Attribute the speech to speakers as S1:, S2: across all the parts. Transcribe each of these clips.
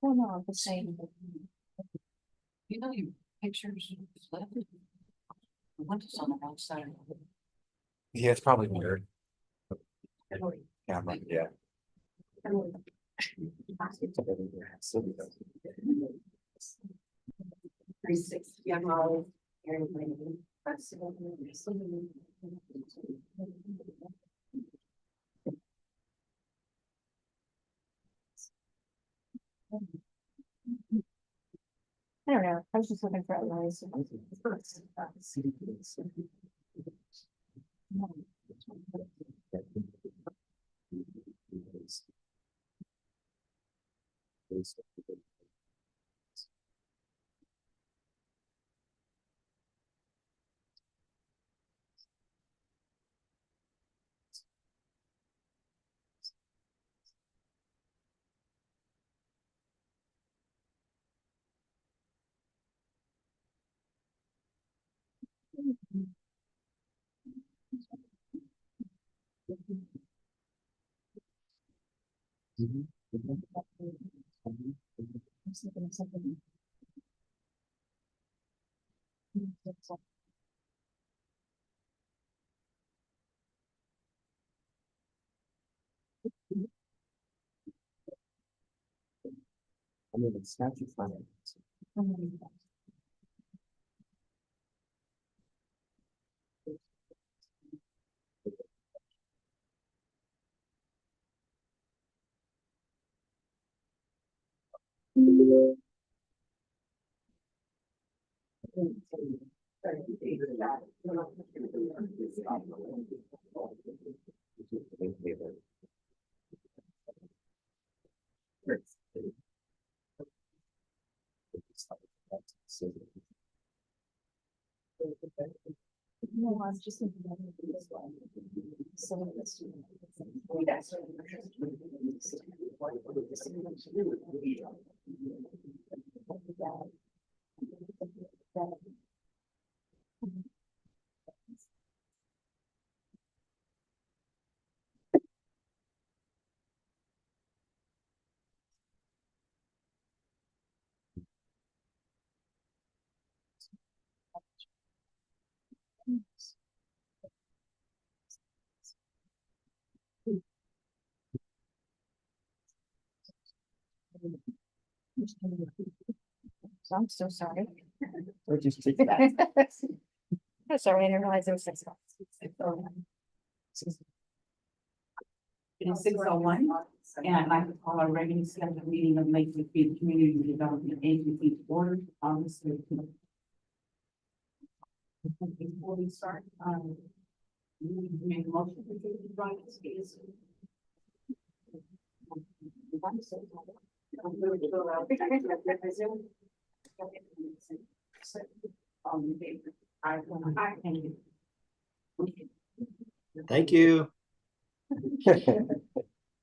S1: Oh, no, I'm just saying. You know, your pictures left. The windows on the outside.
S2: Yeah, it's probably weird. Camera, yeah.
S1: I don't know, I was just looking for a noise.
S2: I mean, it's not too funny.
S1: No, I was just thinking about it as well. So let's do that. I'm so sorry.
S2: Or just take that.
S1: I'm sorry, I didn't realize there was 6 months.
S3: It is 6:01, and I'd like to call our regularly scheduled meeting of Lakewood Beach Community Development Agency to order on this. Before we start, we need to make a motion to take the drawing space.
S2: Thank you.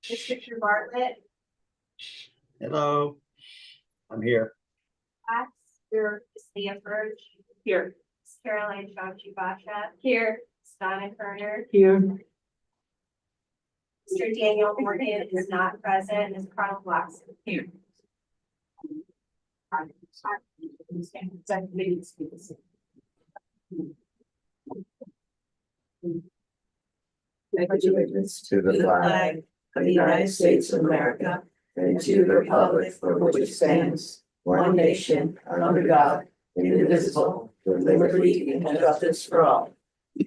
S4: Mr. Bartlett,
S2: Hello. I'm here.
S4: Pastor Stanford. Here. Caroline Chachibasha. Here. Donna Kerner.
S3: Here.
S4: Mr. Daniel Morgan is not present. Ms. Carl Blackson.
S3: Here.
S5: Allegiance to the flag of the United States of America and to the republic for which it stands, one nation, under God, indivisible, with liberty and justice for all.
S1: Do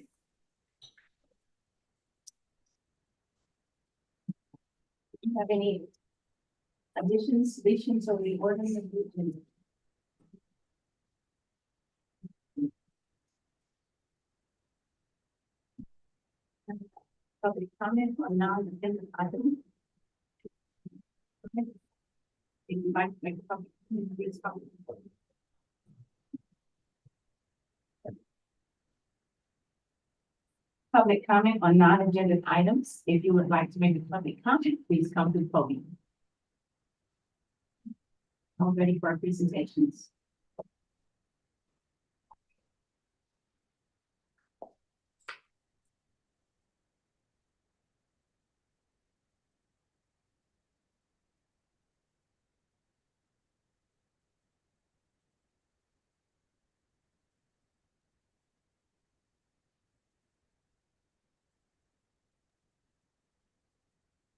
S1: you have any additions, deletions, or reordering of the agenda? Public comment on non-agenda items? Okay. If you'd like to make a public comment, please come. Public comment on non-agenda items. If you would like to make a public comment, please come to the podium. All ready for our presentations.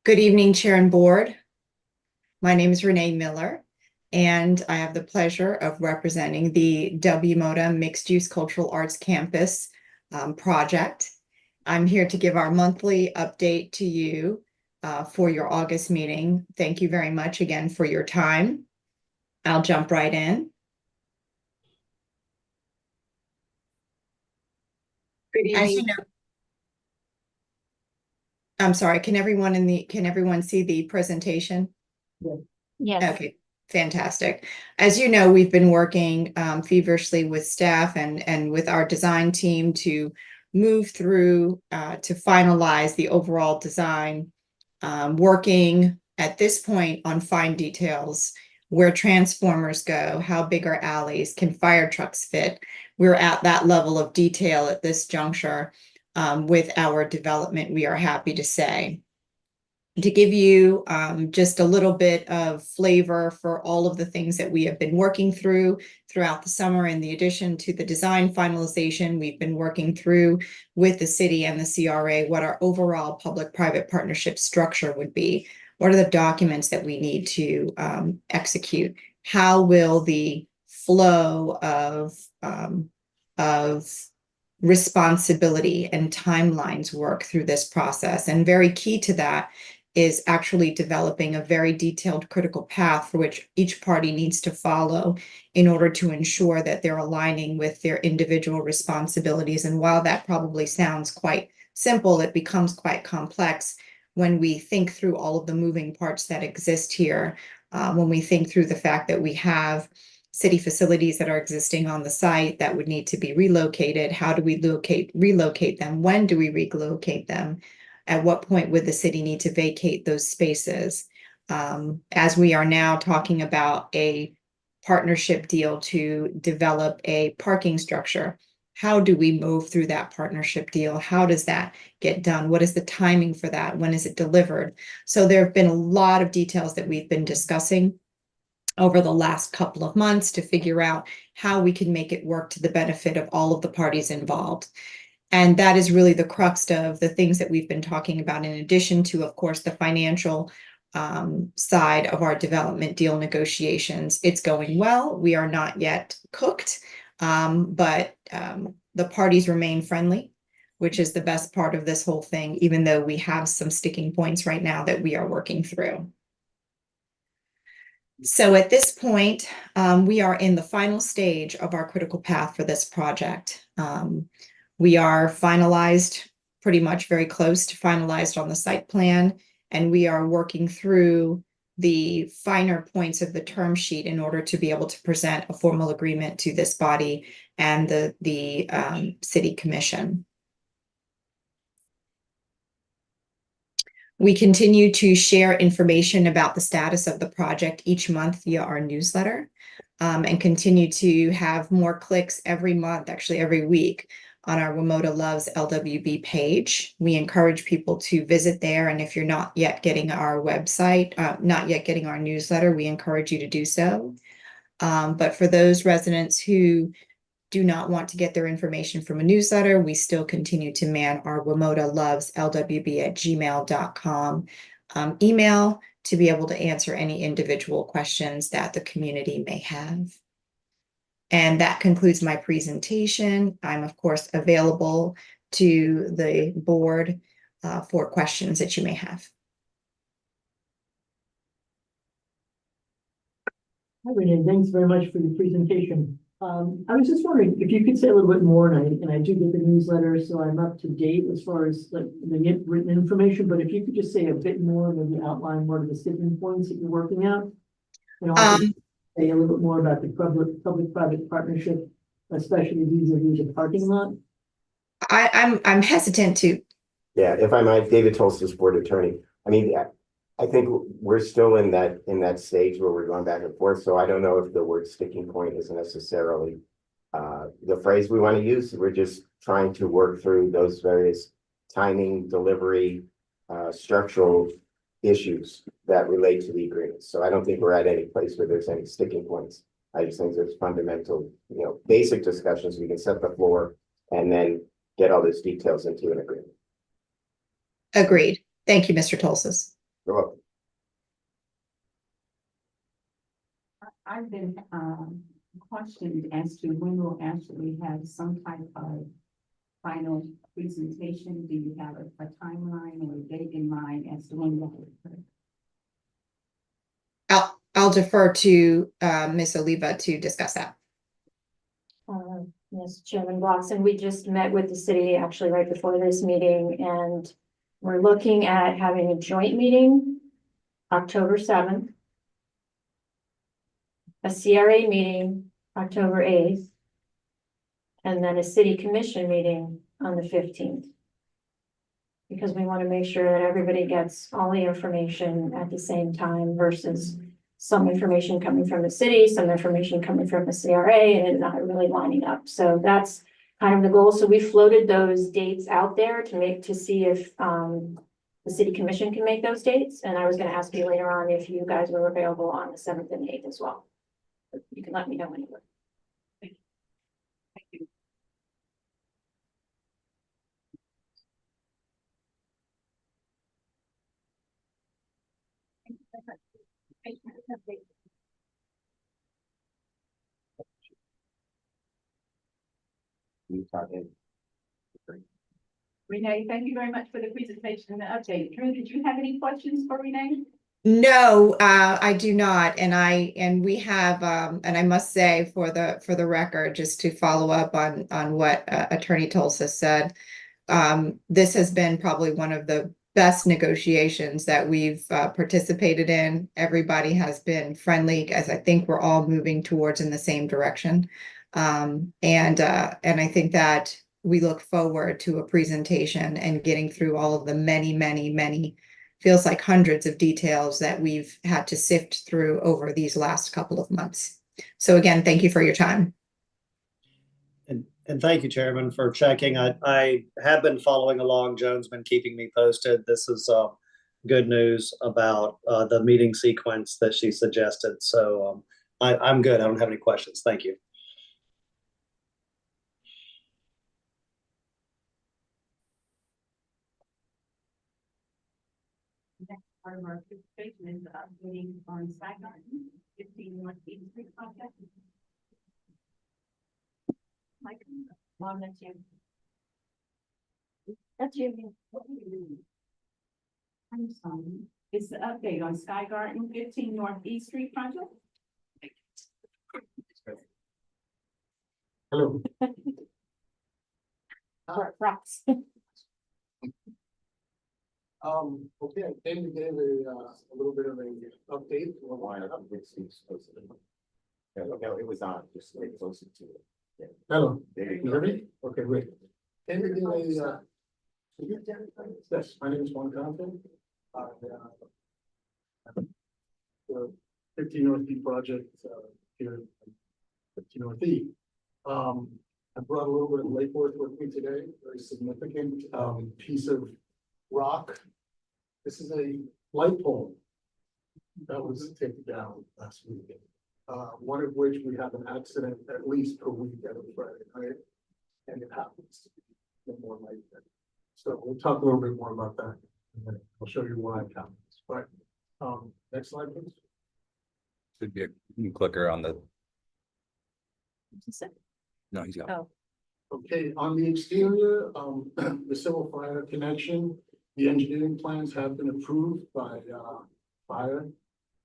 S6: Good evening, Chair and Board. My name is Renee Miller, and I have the pleasure of representing the WMOTA Mixed Use Cultural Arts Campus project. I'm here to give our monthly update to you for your August meeting. Thank you very much again for your time. I'll jump right in.
S4: Good
S6: As you know, I'm sorry, can everyone see the presentation?
S1: Yes.
S6: Okay, fantastic. As you know, we've been working feverishly with staff and with our design team to move through to finalize the overall design, working at this point on fine details where transformers go, how big are alleys, can fire trucks fit? We're at that level of detail at this juncture with our development, we are happy to say. To give you just a little bit of flavor for all of the things that we have been working through throughout the summer, in the addition to the design finalization, we've been working through with the city and the CRA what our overall public-private partnership structure would be. What are the documents that we need to execute? How will the flow of responsibility and timelines work through this process? And very key to that is actually developing a very detailed critical path for which each party needs to follow in order to ensure that they're aligning with their individual responsibilities. And while that probably sounds quite simple, it becomes quite complex when we think through all of the moving parts that exist here, when we think through the fact that we have city facilities that are existing on the site that would need to be relocated. How do we relocate them? When do we relocate them? At what point would the city need to vacate those spaces? As we are now talking about a partnership deal to develop a parking structure, how do we move through that partnership deal? How does that get done? What is the timing for that? When is it delivered? So there have been a lot of details that we've been discussing over the last couple of months to figure out how we can make it work to the benefit of all of the parties involved. And that is really the crux of the things that we've been talking about, in addition to, of course, the financial side of our development deal negotiations. It's going well. We are not yet cooked, but the parties remain friendly, which is the best part of this whole thing, even though we have some sticking points right now that we are working through. So at this point, we are in the final stage of our critical path for this project. We are finalized, pretty much very close to finalized on the site plan, and we are working through the finer points of the term sheet in order to be able to present a formal agreement to this body and the city commission. We continue to share information about the status of the project each month via our newsletter, and continue to have more clicks every month, actually every week, on our WMOTA Loves LWB page. We encourage people to visit there, and if you're not yet getting our website, not yet getting our newsletter, we encourage you to do so. But for those residents who do not want to get their information from a newsletter, we still continue to man our WMOTALovesLWB@gmail.com email to be able to answer any individual questions that the community may have. And that concludes my presentation. I'm, of course, available to the board for questions that you may have.
S5: Hi, Renee, thanks very much for your presentation. I was just wondering if you could say a little bit more, and I do get the newsletter, so I'm up to date as far as like the written information, but if you could just say a bit more, maybe outline what are the sticking points that you're working out? And also say a little bit more about the public-private partnership, especially vis-a-vis the parking lot.
S6: I'm hesitant to.
S2: Yeah, if I might, David Tolson's board attorney. I mean, I think we're still in that stage where we're going back and forth. So I don't know if the word sticking point is necessarily the phrase we want to use. We're just trying to work through those various timing, delivery, structural issues that relate to the agreement. So I don't think we're at any place where there's any sticking points. I just think there's fundamental, basic discussions. We can set the floor and then get all those details into an agreement.
S6: Agreed. Thank you, Mr. Tolsis.
S2: You're welcome.
S3: I've been questioned as to when we'll actually have some type of final presentation. Do you have a timeline or a date in mind as to when that will occur?
S6: I'll defer to Ms. Oliva to discuss that.
S7: Yes, Chairman Bloxon, we just met with the city actually right before this meeting, and we're looking at having a joint meeting October 7th, a CRA meeting October 8th, and then a city commission meeting on the 15th. Because we want to make sure that everybody gets all the information at the same time versus some information coming from the city, some information coming from the CRA, and it's not really lining up. So that's kind of the goal. So we floated those dates out there to see if the city commission can make those dates. And I was gonna ask you later on if you guys were available on the 7th and 8th as well. You can let me know when you would.
S1: Thank you.
S2: You talking?
S3: Renee, thank you very much for the presentation and the update. Drew, did you have any questions for Renee?
S6: No, I do not. And we have, and I must say for the record, just to follow up on what Attorney Tulsa said, this has been probably one of the best negotiations that we've participated in. Everybody has been friendly, as I think we're all moving towards in the same direction. And I think that we look forward to a presentation and getting through all of the many, feels like hundreds of details that we've had to sift through over these last couple of months. So again, thank you for your time.
S8: And thank you, Chairman, for checking. I have been following along. Joan's been keeping me posted. This is good news about the meeting sequence that she suggested. So I'm good. I don't have any questions. Thank you.
S3: Next part of our presentation is updating on Sky Garden, 15 North East Street project. Mike, Mom, that's you.
S7: That's you.
S3: What are you doing? I'm sorry. It's the update on Sky Garden, 15 North East Street project.
S9: Hello.
S7: Rocks.
S9: Okay, I came to give a little bit of an update.
S2: No, it was on, just stay closer to it.
S9: Hello,
S2: There
S9: can
S2: you
S9: you
S2: go.
S9: hear me? Okay, great. Came to give a, yes, my name is Juan Conte. The 15 North E project, here in 15 North E. I brought a little bit of Lake Worth with me today, very significant, piece of rock. This is a light pole that was taken down last week. One of which we have an accident at least per week at a Friday night, and it happens to be more like that. So we'll talk a little bit more about that, and then I'll show you why it happens. But, next slide, please.
S10: Should be a clicker on the, no, he's got.
S7: Oh.
S9: Okay, on the exterior, the civil fire connection, the engineering plans have been approved by, fire.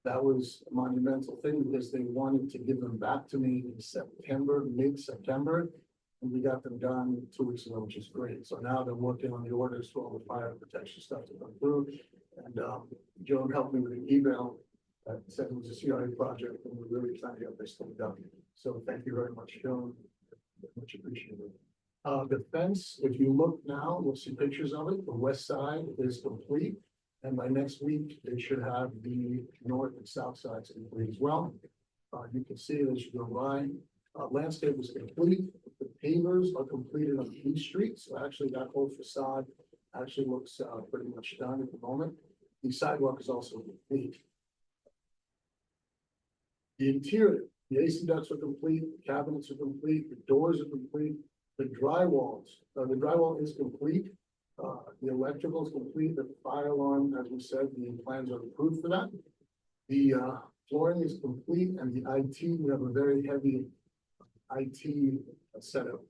S9: That was a monumental thing because they wanted to give them back to me in September, mid-September. And we got them done 2 weeks ago, which is great. So now they're working on the orders for all the fire protection stuff to come through. And, Joan helped me with an email that said it was a CRA project and we're really trying to get this thing done. So thank you very much, Joan. Much appreciated. The fence, if you look now, we'll see pictures of it. The west side is complete. And by next week, they should have the north and south sides complete as well. You can see it as you go by. Landscape is complete. The pavers are completed on East Street. So actually that whole facade actually looks pretty much done at the moment. The sidewalk is also complete. The interior, the AC ducts are complete, the cabinets are complete, the doors are complete, the drywall is complete. The electrical is complete, the fire alarm, as we said, the plans are approved for that. The flooring is complete, and the IT, we have a very heavy IT setup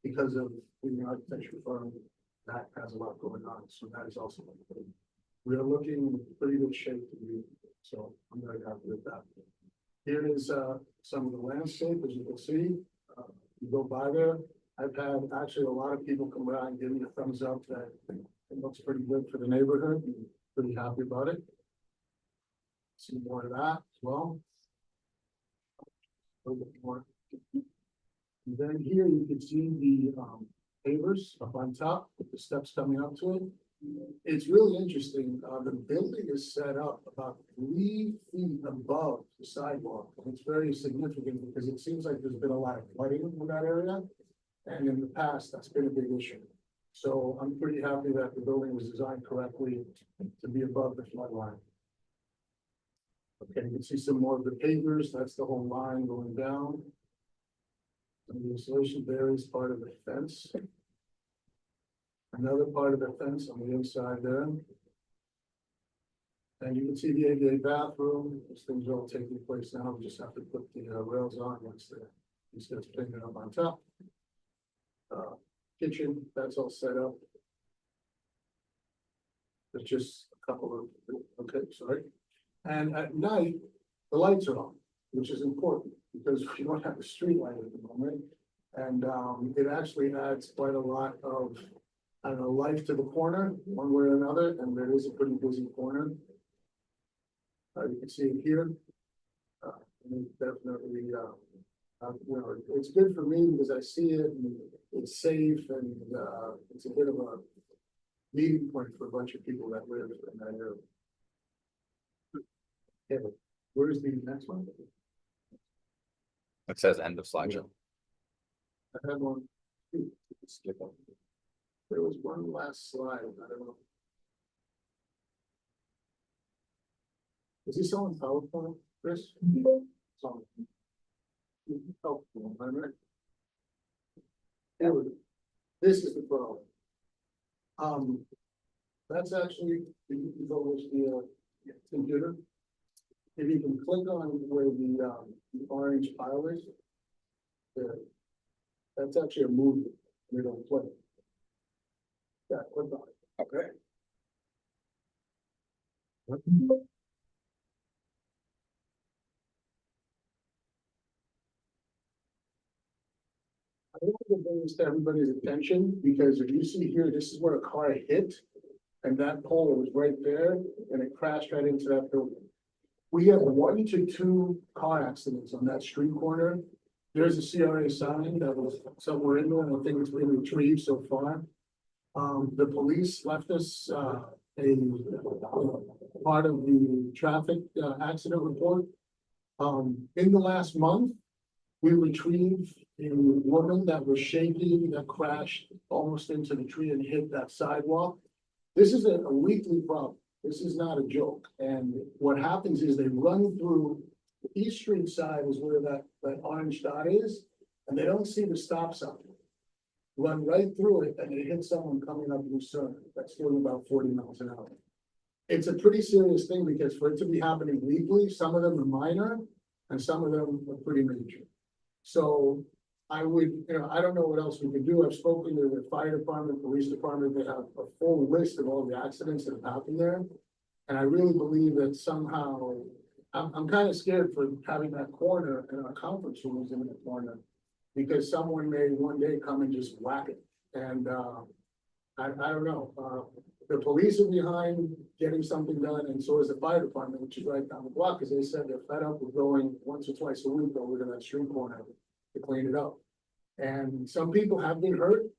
S9: because of the architecture firm that has a lot going on, so that is also complete. We are looking in pretty good shape to be, so I'm very happy with that. Here is some of the landscape, as you can see. You go by there. I've had actually a lot of people come by and give me a thumbs up that it looks pretty good for the neighborhood. I'm pretty happy about it. See more of that as well. A little bit more. And then here you can see the pavers up on top with the steps coming up to it. It's really interesting. The building is set up about 3 feet above the sidewalk. And it's very significant because it seems like there's been a lot of flooding in that area. And in the past, that's been a big issue. So I'm pretty happy that the building was designed correctly to be above the flood line. Okay, you can see some more of the pavers. That's the whole line going down. And the installation there is part of the fence. Another part of the fence on the inside there. And you can see the ADA bathroom. These things are all taking place now. We just have to put the rails on once these guys painted up on top. Kitchen, that's all set up. There's just a couple of, okay, sorry. And at night, the lights are on, which is important because we don't have a street light at the moment. And it actually adds quite a lot of, I don't know, life to the corner, one way or another, and there is a pretty busy corner. You can see it here. And definitely, you know, it's good for me because I see it and it's safe and it's a bit of a meeting point for a bunch of people that live in that area. Okay, where's the next one?
S10: It says end of slideshow.
S9: I had one. Skip on. There was one last slide, I don't know. Is he selling PowerPoint, Chris? Sorry. Oh, all right. This is the problem. That's actually, you go with the computer. If you can click on where the orange pile is, there, that's actually a movie. We don't play. Yeah, click on it. Okay. I want to bring this to everybody's attention because if you see here, this is where a car hit. And that pole was right there and it crashed right into that building. We have 1 to 2 car accidents on that street corner. There's a CRA sign that was somewhere in there, and I think it's been retrieved so far. The police left us a part of the traffic accident report. In the last month, we retrieved a woman that was shaking, that crashed almost into the tree and hit that sidewalk. This is a weekly problem. This is not a joke. And what happens is they run through the East Street side is where that orange dot is, and they don't see the stop sign. Run right through it and they hit someone coming up Lucerne that's doing about 40 miles an hour. It's a pretty serious thing because for it to be happening weekly, some of them are minor and some of them are pretty major. So I would, you know, I don't know what else we could do. I've spoken to the fire department, police department. They have a full list of all the accidents that have happened there. And I really believe that somehow, I'm kind of scared for having that corner and our conference rooms in the corner. Because someone may one day come and just whack it. And I don't know. The police are behind getting something done, and so is the fire department, which is right down the block, because they said they're fed up with going once or twice a week over to that street corner to clean it up. And some people have been hurt.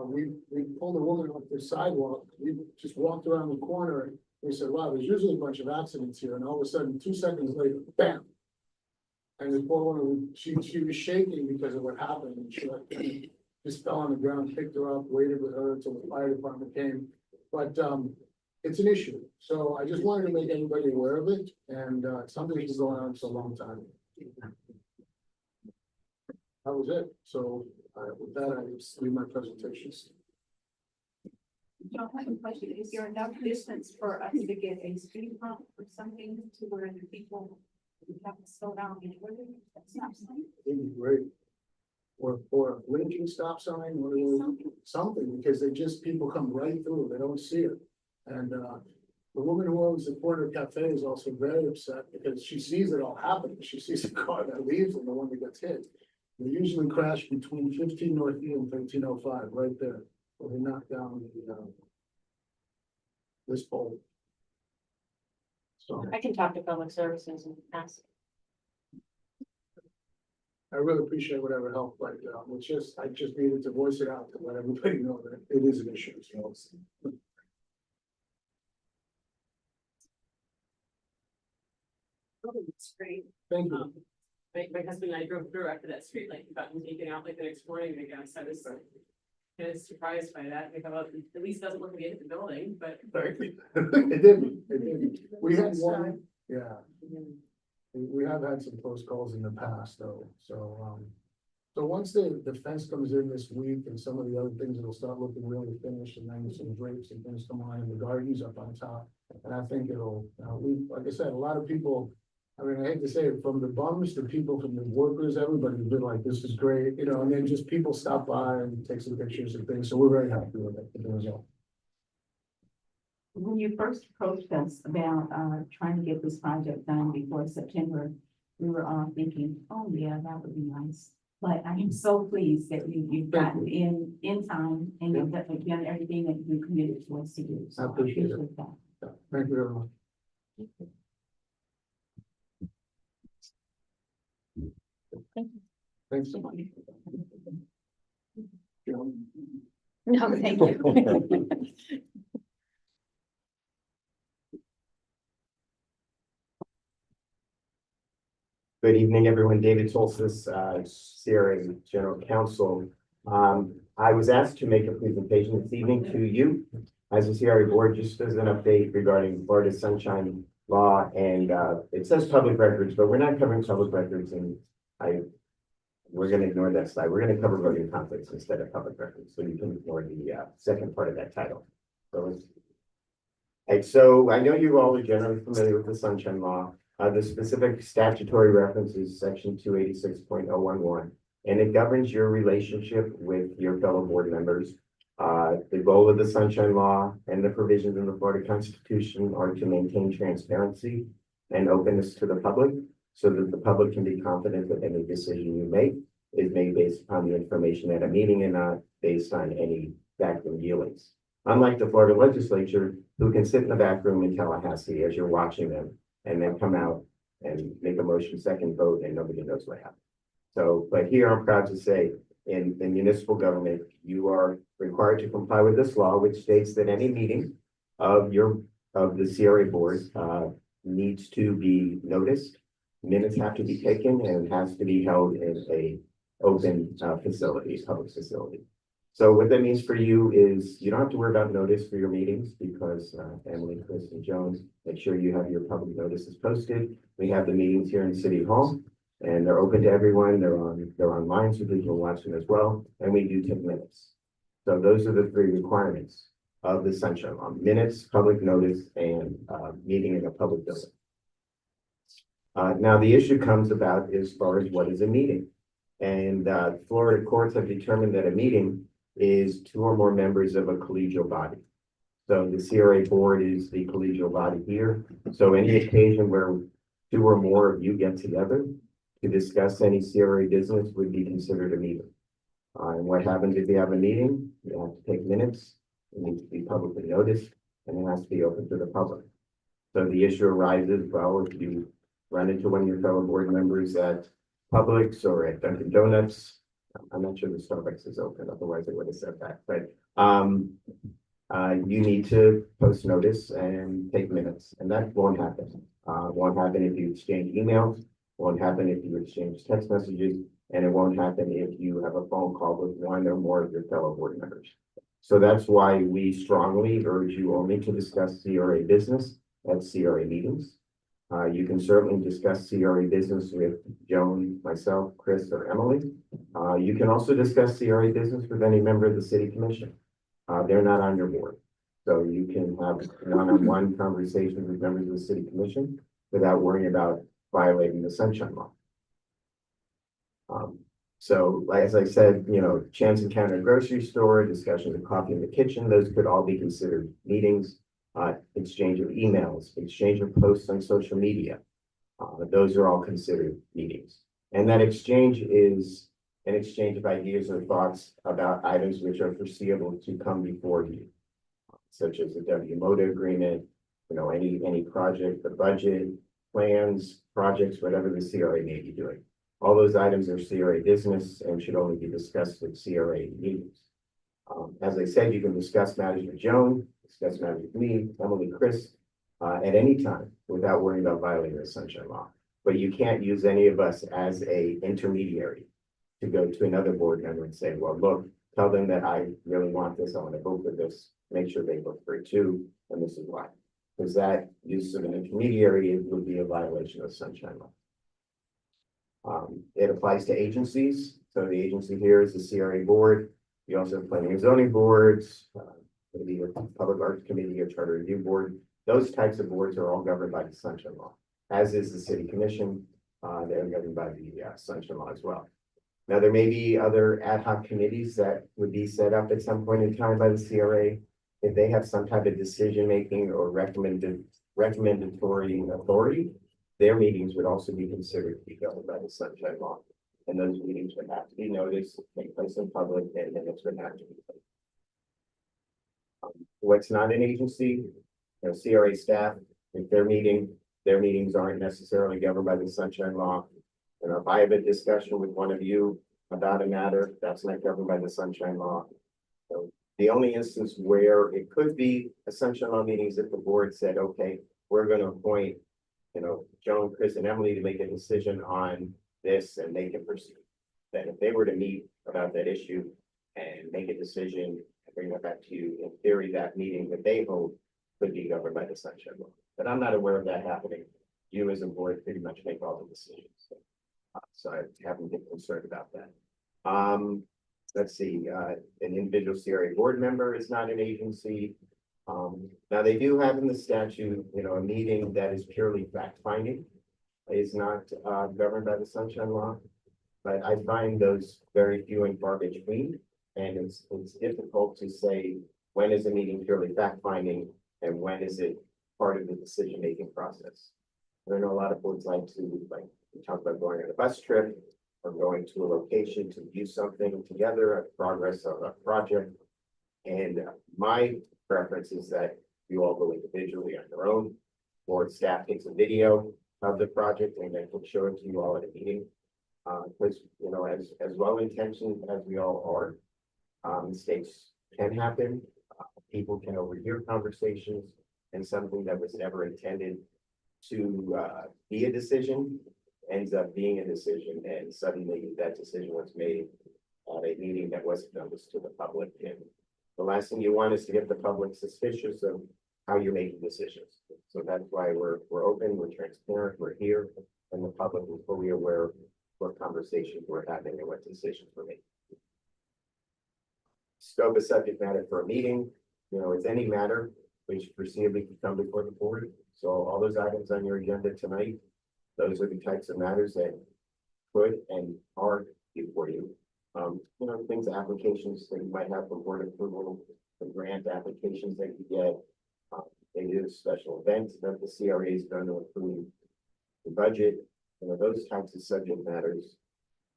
S9: We pulled a woman off the sidewalk. We just walked around the corner and we said, wow, there's usually a bunch of accidents here. And all of a sudden, 2 seconds later, bam. And the poor woman, she was shaking because of what happened. And she just fell on the ground, picked her up, waited with her until the fire department came. But it's an issue. So I just wanted to make everybody aware of it. And something has been going on for a long time. That was it. So with that, I leave my presentations.
S3: John, I have a question. Is there enough distance for us to get a speed bump or something to where the people have to slow down anyway? That's not something.
S9: It'd be great. Or a blinking stop sign, or something, because people come right through, they don't see it. And the woman who owns the corner cafe is also very upset because she sees it all happening. She sees a car that leaves and the one that gets hit. They usually crash between 15 North E and 1305, right there, where they knock down this pole. So
S7: I can talk to public services and ask.
S9: I really appreciate whatever help, but I just needed to voice it out to let everybody know that it is an issue. So
S11: It's great.
S9: Thank you.
S11: My husband and I drove through after that street light got taken out like the next morning, I guess. I was kind of surprised by that. We thought, well, at least doesn't look like it hit the building, but.
S9: Thank you. It didn't. We had one, yeah. We have had some close calls in the past though, so, so once the fence comes in this week and some of the other things, it'll start looking really finished and then some drapes and things come on and the gardens up on top. And I think it'll, like I said, a lot of people, I mean, I hate to say it, from the bums to people, from the workers, everybody's been like, this is great, and then just people stop by and take some pictures and things, so we're very happy with it, the result.
S3: When you first approached us about, trying to get this project done before September, we were all thinking, oh yeah, that would be nice. But I am so pleased that you've gotten in time and you've done everything that you committed to us to do. So
S9: I appreciate it.
S3: that.
S9: Thank you very much. Thanks so much.
S7: No, thank you.
S2: Good evening, everyone. David Soltis, CRA General Counsel. I was asked to make a presentation this evening to you as a CRA board, just as an update regarding Florida Sunshine Law. And it says public records, but we're not covering public records. And we're going to ignore that slide. We're going to cover voting conflicts instead of public records. So you can ignore the second part of that title. So I know you all are generally familiar with the Sunshine Law. The specific statutory reference is section 286.011, and it governs your relationship with your fellow board members. The goal of the Sunshine Law and the provisions in the Florida Constitution are to maintain transparency and openness to the public so that the public can be confident that any decision you make is made based upon the information at a meeting and not based on any backroom dealings. Unlike the Florida legislature, who can sit in the back room in Tallahassee as you're watching them, and then come out and make a motion second vote and nobody knows what happened. So, but here I'm proud to say in municipal government, you are required to comply with this law, which states that any meeting of the CRA board needs to be noticed. Minutes have to be taken and it has to be held in a open facility, public facility. So what that means for you is you don't have to worry about notice for your meetings because Emily, Chris, and Jones make sure you have your public notices posted. We have the meetings here in City Hall and they're open to everyone. They're online, so people can watch them as well. And we do take minutes. So those are the three requirements of the Sunshine Law: minutes, public notice, and meeting in a public building. Now the issue comes about as far as what is a meeting. And Florida courts have determined that a meeting is two or more members of a collegial body. So the CRA board is the collegial body here. So any occasion where two or more of you get together to discuss any CRA business would be considered a meeting. And what happens if you have a meeting? You have to take minutes. It needs to be publicly noticed and it has to be open to the public. So the issue arises, well, if you run into one of your fellow board members at Publix or at Dunkin' Donuts, I'm not sure the Starbucks is open, otherwise I would have said that, but you need to post notice and take minutes, and that won't happen. Won't happen if you exchange emails, won't happen if you exchange text messages, and it won't happen if you have a phone call with one or more of your fellow board members. So that's why we strongly urge you only to discuss CRA business at CRA meetings. You can certainly discuss CRA business with Joan, myself, Chris, or Emily. You can also discuss CRA business with any member of the city commission. They're not on your board. So you can have one-on-one conversations with members of the city commission without worrying about violating the Sunshine Law. So as I said, chance encounter at a grocery store, discussions of coffee in the kitchen, those could all be considered meetings. Exchange of emails, exchange of posts on social media. Those are all considered meetings. And that exchange is an exchange of ideas or thoughts about items which are foreseeable to come before you, such as the WMOTA agreement, any project, the budget, plans, projects, whatever the CRA may be doing. All those items are CRA business and should only be discussed at CRA meetings. As I said, you can discuss matters with Joan, discuss matters with me, Emily, Chris, at any time without worrying about violating the Sunshine Law. But you can't use any of us as a intermediary to go to another board member and say, well, look, tell them that I really want this, I want to vote for this, make sure they vote for it too, and this is why. Because that use of an intermediary would be a violation of sunshine law. It applies to agencies. So the agency here is the CRA board. You also have planning and zoning boards, maybe a public arts committee or charter review board. Those types of boards are all governed by the sunshine law, as is the city commission. They're governed by the sunshine law as well. Now, there may be other ad hoc committees that would be set up at some point in time by the CRA. If they have some type of decision-making or recommendatory authority, their meetings would also be considered to be governed by the sunshine law. And those meetings would have to be noticed, take place in public, and minutes would have to be taken. What's not an agency, CRA staff, if their meetings aren't necessarily governed by the sunshine law. If I have a discussion with one of you about a matter, that's not governed by the sunshine law. So the only instance where it could be a sunshine law meeting is if the board said, okay, we're going to appoint, Joan, Chris, and Emily to make a decision on this, and they can proceed. Then if they were to meet about that issue and make a decision and bring it back to you, in theory, that meeting that they hold could be governed by the sunshine law. But I'm not aware of that happening. You as a board pretty much make all the decisions. So I haven't been concerned about that. Let's see, an individual CRA board member is not an agency. Now they do have in the statute, a meeting that is purely fact-finding is not governed by the sunshine law. But I find those very few and far between. And it's difficult to say when is a meeting purely fact-finding and when is it part of the decision-making process. I know a lot of boards like to we talk about going on a bus trip or going to a location to view something together, a progress of a project. And my preference is that you all go individually on your own. Board staff takes a video of the project and then will show it to you all at a meeting. Because, as well-intentioned as we all are, mistakes can happen. People can overhear conversations, and something that was never intended to be a decision ends up being a decision, and suddenly that decision was made at a meeting that wasn't noticed to the public. And the last thing you want is to get the public suspicious of how you're making decisions. So that's why we're open, we're transparent, we're here, and the public is fully aware of what conversations we're having and what decisions we're making. Scope of subject matter for a meeting, it's any matter which foreseeably could come before the board. So all those items on your agenda tonight, those are the types of matters that could and are before you. Things, applications that you might have for board approval, the grant applications that you get. Maybe a special event that the CRA is going to approve, the budget. Those types of subject matters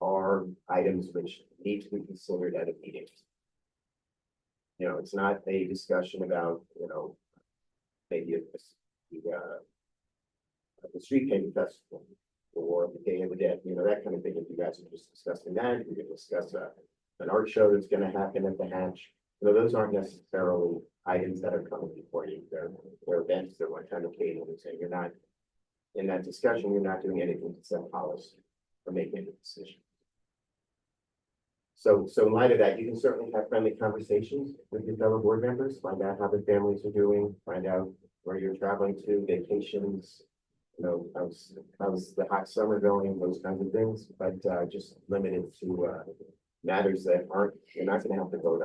S2: are items which need to be considered at a meeting. It's not a discussion about, maybe the street paving festival or the Day of the Dead, that kind of thing. If you guys are just discussing that, we can discuss an art show that's going to happen at the Hatch. Those aren't necessarily items that are coming before you. They're events that one time occasion. So you're not in that discussion. You're not doing anything to set policy or make any decision. So in light of that, you can certainly have friendly conversations with your fellow board members, find out how their families are doing, find out where you're traveling to, vacations, how's the hot summer going, those kinds of things, but just limited to matters that you're not going to have to vote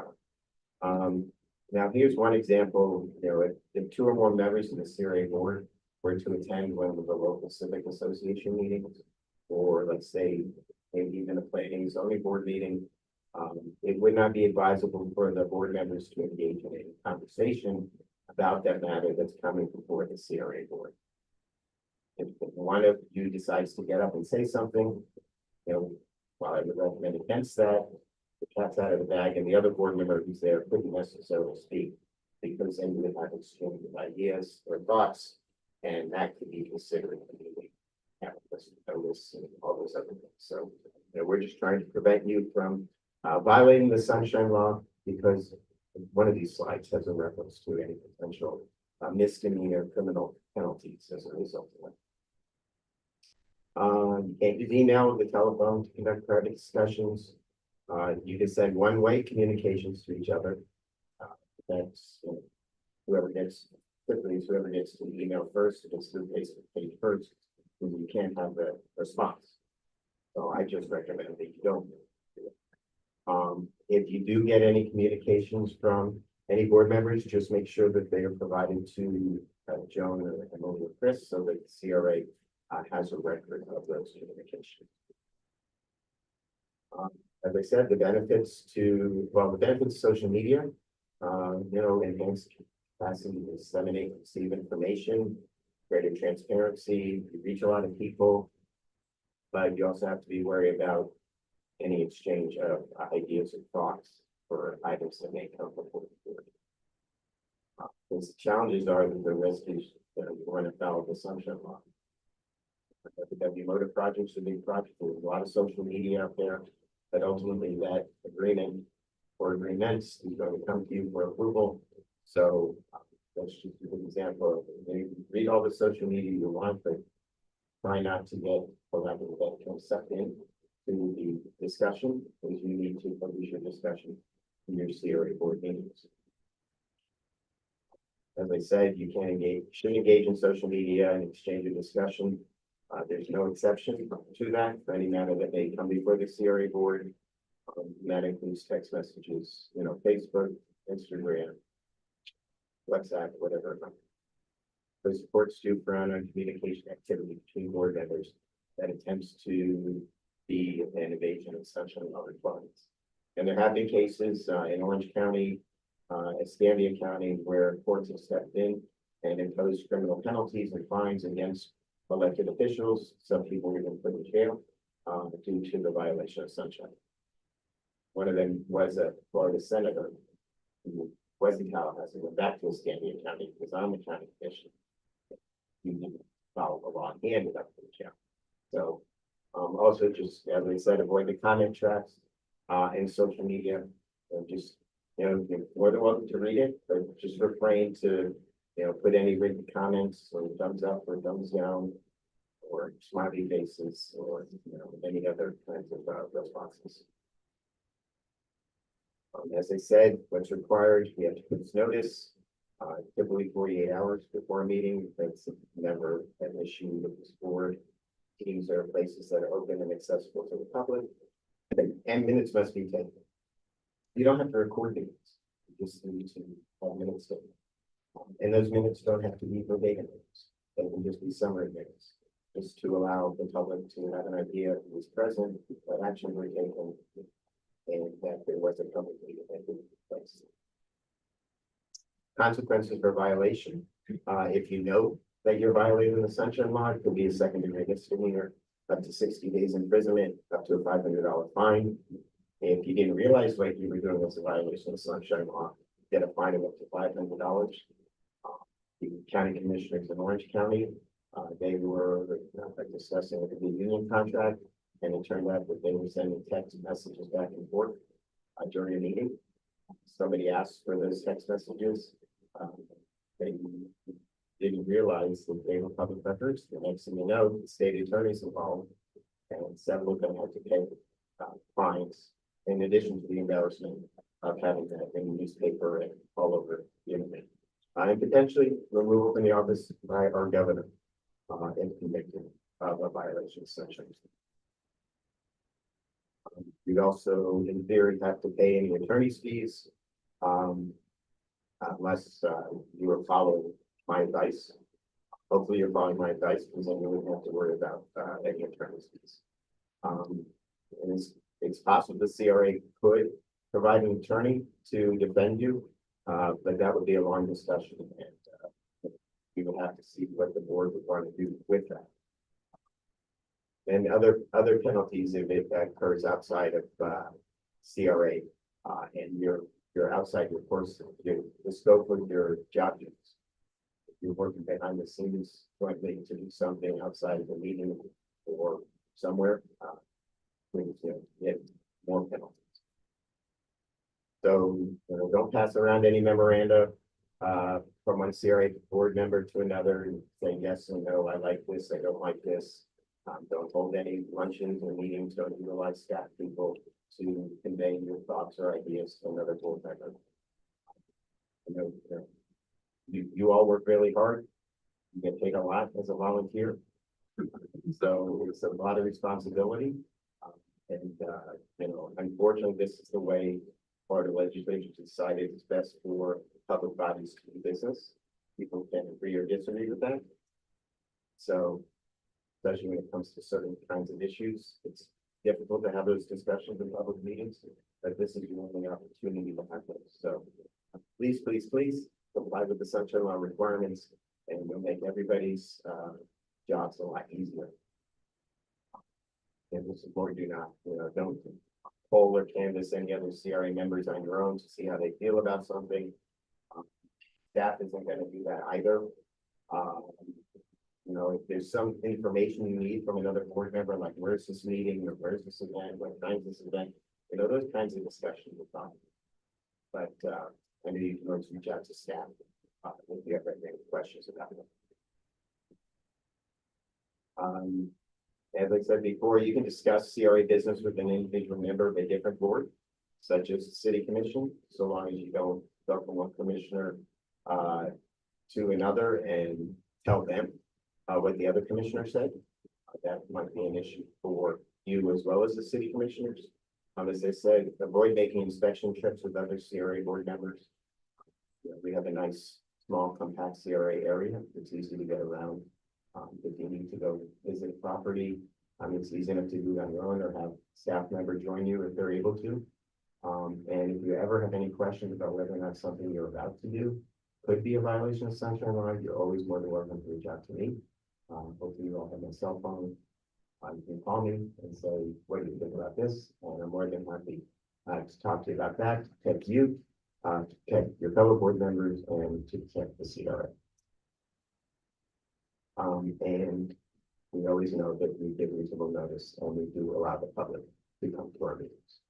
S2: on. Now, here's one example, if 2 or more members of the CRA board were to attend one of the local civic association meetings, or let's say maybe even a planning and zoning board meeting, it would not be advisable for the board members to engage in a conversation about that matter that's coming before the CRA board. If one of you decides to get up and say something, while I would recommend against that, the cat's out of the bag, and the other board member who's there couldn't necessarily speak because then you would have exchange of ideas or thoughts, and that could be considered a meeting. Notice and all those other things. So we're just trying to prevent you from violating the sunshine law, because one of these slides has a reference to any potential misdemeanor criminal penalties as a result of it. You can't use email or the telephone to conduct private discussions. You can send one-way communications to each other. That's whoever gets, typically it's whoever gets to the email first, if it's through Facebook page first, then you can't have the response. So I just recommend that you don't do it. If you do get any communications from any board members, just make sure that they are provided to Joan or Emily or Chris, so that the CRA has a record of those communications. As I said, the benefits to social media, enhanced capacity to disseminate and receive information, greater transparency, you reach a lot of people, but you also have to be wary about any exchange of ideas and thoughts for items that may come before the board. Because the challenges are that the risk is you run afoul of the sunshine law. The W motor project's a big project. There's a lot of social media out there, but ultimately that agreement or agreements is going to come to you for approval. So that's just a good example. You read all the social media you want, but try not to get, for lack of a better term, sucked in to the discussion, because you need to publish your discussion in your CRA board meetings. As I said, you should engage in social media and exchange a discussion. There's no exception to that for any matter that may come before the CRA board. That includes text messages, Facebook, Instagram, WhatsApp, whatever. The supports due for ongoing communication activity between board members that attempts to be an invasion of sunshine law requirements. And there have been cases in Orange County, Escambia County, where courts have stepped in and imposed criminal penalties and fines against elected officials. Some people were even put in jail due to the violation of sunshine. One of them was a Florida senator who was in Tallahassee, went back to Escambia County because I'm a county commissioner. He didn't follow the law, he ended up in jail. So also just, as I said, avoid the comment traps in social media. And just, you're more than welcome to read it, but just refrain to, put any written comments or thumbs up or thumbs down or smiley faces or, any other kinds of responses. As I said, what's required, we have to put this notice, typically 48 hours before a meeting. That's never an issue with this board. Meetings are places that are open and accessible to the public, and minutes must be taken. You don't have to record minutes, you just need to have minutes taken. And those minutes don't have to be verbatim minutes, they can just be summary minutes, just to allow the public to have an idea of who was present, what actions were taken, and that there was a public meeting that took place. Consequences for violation. If you know that you're violating the sunshine law, it could be a second-degree misdemeanor, up to 60 days imprisonment, up to a $500 fine. If you didn't realize what you were doing was a violation of the sunshine law, get a fine of up to $500. The county commissioners in Orange County, they were discussing a union contract, and it turned out that they were sending text messages back and forth during a meeting. Somebody asked for those text messages. They didn't realize that they were public records. The next thing you know, the state attorney's involved, and several of them had to pay fines, in addition to the embarrassment of having that in the newspaper and all over the internet. And potentially removal from the office by our governor if convicted of a violation of sunshine. You'd also, in theory, have to pay any attorney's fees unless you are following my advice. Hopefully you're following my advice, because then you wouldn't have to worry about any attorney's fees. And it's possible the CRA could provide an attorney to defend you, but that would be a long discussion, and you would have to see what the board would want to do with that. And other penalties if it occurs outside of CRA, and you're outside your course, the scope of your job duties. If you're working behind the scenes jointly to do something outside of the meeting or somewhere, we get more penalties. So don't pass around any memoranda from one CRA board member to another and say yes or no, I like this, I don't like this. Don't hold any luncheons or meetings, don't utilize staff people to convey your thoughts or ideas to another board member. You all work really hard. You get paid a lot as a volunteer. So it's a lot of responsibility. Unfortunately, this is the way part of the legislature decided it's best for public bodies to do business. People can agree or disagree with that. So, especially when it comes to certain kinds of issues, it's difficult to have those discussions in public meetings, but this is your only opportunity to have those. So please, please, please comply with the sunshine law requirements, and we'll make everybody's jobs a lot easier. And we'll support you not, don't poll or canvass any other CRA members on your own to see how they feel about something. Staff isn't going to do that either. If there's some information you need from another board member, like where's this meeting or where's this event, what time's this event, those kinds of discussions are fine. But I know you can always reach out to staff if you have any questions about it. As I said before, you can discuss CRA business with an individual member of a different board, such as the city commission, so long as you don't go from one commissioner to another and tell them what the other commissioner said. That might be an issue for you as well as the city commissioners. As I said, avoid making inspection trips with other CRA board members. We have a nice, small, compact CRA area. It's easy to get around. If you need to go visit a property, it's easy enough to do it on your own or have staff member join you if they're able to. And if you ever have any questions about whether or not something you're about to do could be a violation of sunshine law, you're always more than welcome to reach out to me. Hopefully you all have my cell phone. You can call me and say, what do you think about this? And I'm more than happy to talk to you about that, to protect you, to protect your fellow board members, and to protect the CRA. And we always know that we give reasonable notice and we do allow the public to come to our meetings.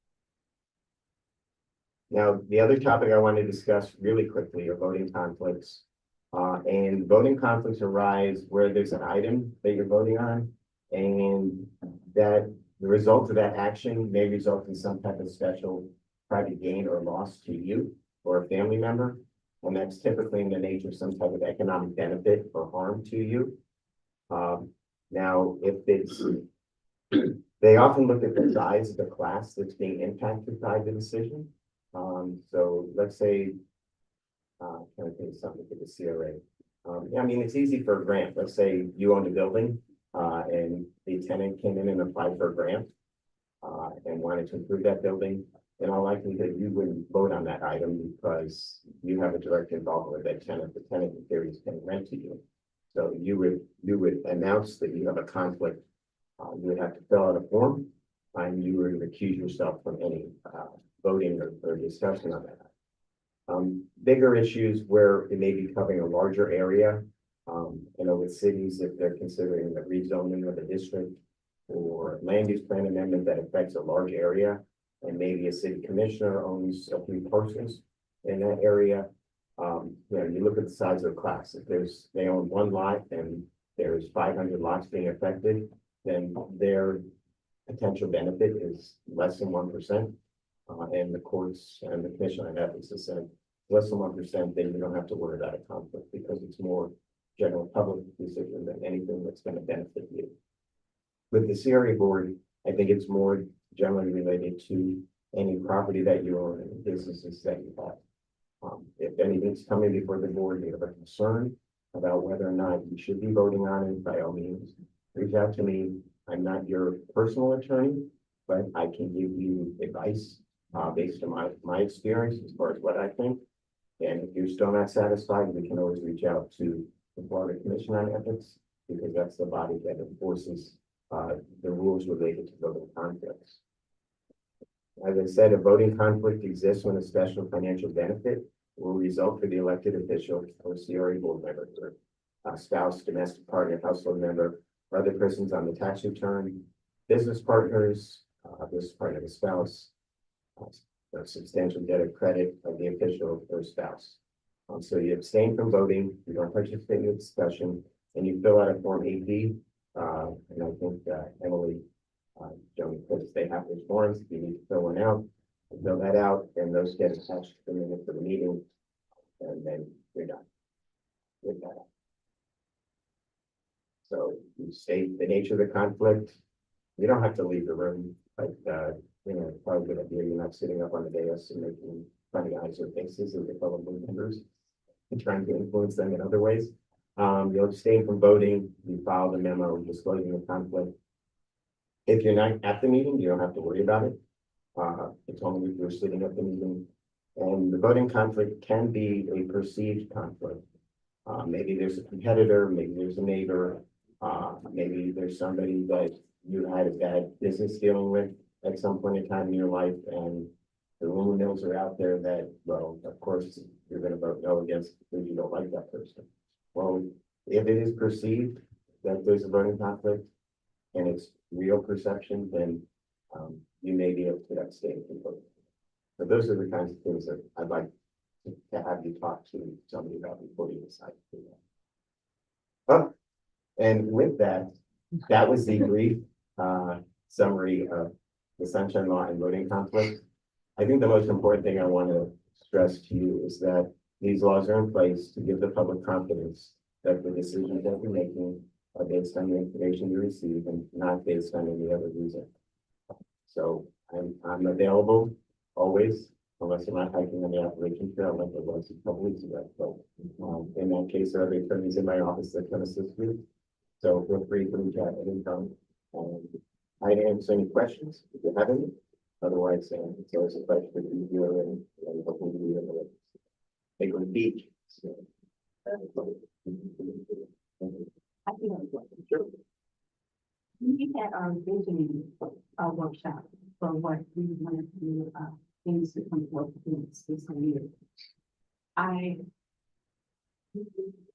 S2: Now, the other topic I want to discuss really quickly are voting conflicts. And voting conflicts arise where there's an item that you're voting on, and that the result of that action may result in some type of special private gain or loss to you or a family member. And that's typically in the nature of some type of economic benefit or harm to you. Now, if it's, they often look at the size of the class that's being impacted by the decision. So let's say, trying to think of something for the CRA. It's easy for a grant. Let's say you own a building, and the tenant came in and applied for a grant, and wanted to improve that building. In all likelihood, you wouldn't vote on that item because you have a direct involvement with that tenant. The tenant in theory is paying rent to you. So you would announce that you have a conflict. You would have to fill out a form, and you would recuse yourself from any voting or discussion on that. Bigger issues where it may be covering a larger area. With cities, if they're considering the rezoning of a district or land use plan amendment that affects a large area, and maybe a city commissioner owns a few parcels in that area. You look at the size of the class. If they own one lot and there's 500 lots being affected, then their potential benefit is less than 1%. And the courts and the commission on ethics has said less than 1%, then you don't have to worry about a conflict because it's more general public decision than anything that's going to benefit you. With the CRA board, I think it's more generally related to any property that you own and businesses that you have. If anything's coming before the board, you have a concern about whether or not you should be voting on it, by all means, reach out to me. I'm not your personal attorney, but I can give you advice based on my experience as far as what I think. And if you're still not satisfied, we can always reach out to the Florida Commission on Ethics, because that's the body that enforces the rules related to voting conflicts. As I said, a voting conflict exists when a special financial benefit will result for the elected official or CRA board member, or spouse, domestic partner, household member, or other persons on the tax return, business partners, business partner, the spouse, a substantial debt of credit of the official or spouse. So you abstain from voting, you don't participate in the discussion, and you fill out a Form 8B And I think, Emily, Joan, because they have those forms, if you need to fill one out, fill that out, and those get attached to the minutes of the meeting, and then you're done with that. So you state the nature of the conflict. You don't have to leave the room, but, it's probably a good idea. You're not sitting up on the dais and making funny eyes or faces of the fellow board members and trying to influence them in other ways. You'll abstain from voting. You file the memo disclosing the conflict. If you're not at the meeting, you don't have to worry about it. It's only if you're sitting at the meeting. And the voting conflict can be a perceived conflict. Maybe there's a competitor, maybe there's a neighbor, maybe there's somebody that you had a bad business dealing with at some point in time in your life, and the rumor mills are out there that, well, of course, you're gonna vote no against because you don't like that person. Well, if it is perceived that there's a voting conflict and it's real perception, then you may be able to abstain from voting. So those are the kinds of things that I'd like to have you talk to somebody about before you decide to do that. Oh, and with that, that was the brief summary of the Sunshine Law and voting conflict. I think the most important thing I want to stress to you is that these laws are in place to give the public confidence that the decisions that you're making are based on the information you receive and not based on any other reason. So I'm available always, unless I'm not hiking on the Appalachian Trail like I was a couple weeks ago. So in that case, there are attorneys in my office that can assist me. So feel free to reach out anytime. I answer any questions if you have any. Otherwise, it's always a pleasure to be here and hopefully to be able to take on the beach. So,
S3: I think sure. We had our visioning workshop for what we wanted to do, things to come forth in this fiscal year. I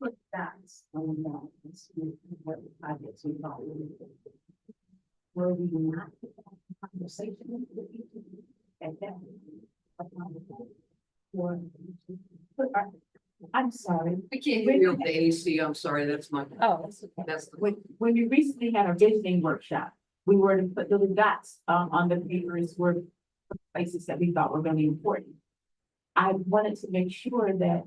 S3: put that on that, what projects we thought we would do. Were we not have a conversation with people at that? Or, I'm sorry.
S1: I can't hear you over the AC, I'm sorry, that's my.
S3: Oh,
S1: That's the.
S3: when we recently had our visioning workshop, we were to put little dots on the papers where places that we thought were going to be important. I wanted to make sure that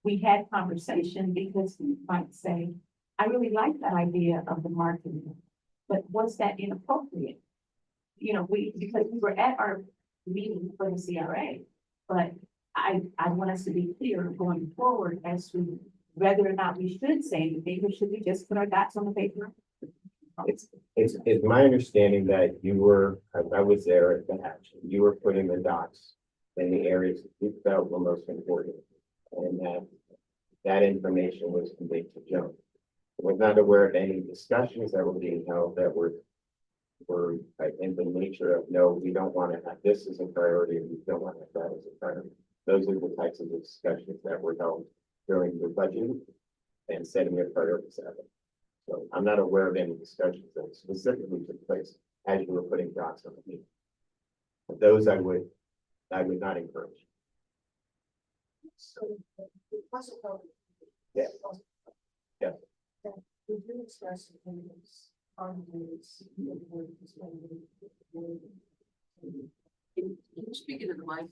S3: we had conversation because we might say, I really like that idea of the marketing, but was that inappropriate? You know, because we were at our meeting for the CRA, but I want us to be clear going forward as to whether or not we should say anything, or should we just put our dots on the paper?
S2: It's my understanding that you were, I was there at the hatch, you were putting the dots in the areas that you felt were most important. And that information was conveyed to Joan. I was not aware of any discussions that were being held that were in the nature of, no, we don't want to have this as a priority, and we don't want to have that as a priority. Those are the types of discussions that were held during the budget and setting your priorities out. So I'm not aware of any discussions that specifically took place as you were putting dots on the meeting. But those I would not encourage.
S5: So,
S2: Yeah. Yeah.
S5: Would you express opinions on this?
S1: Speaking of the mic.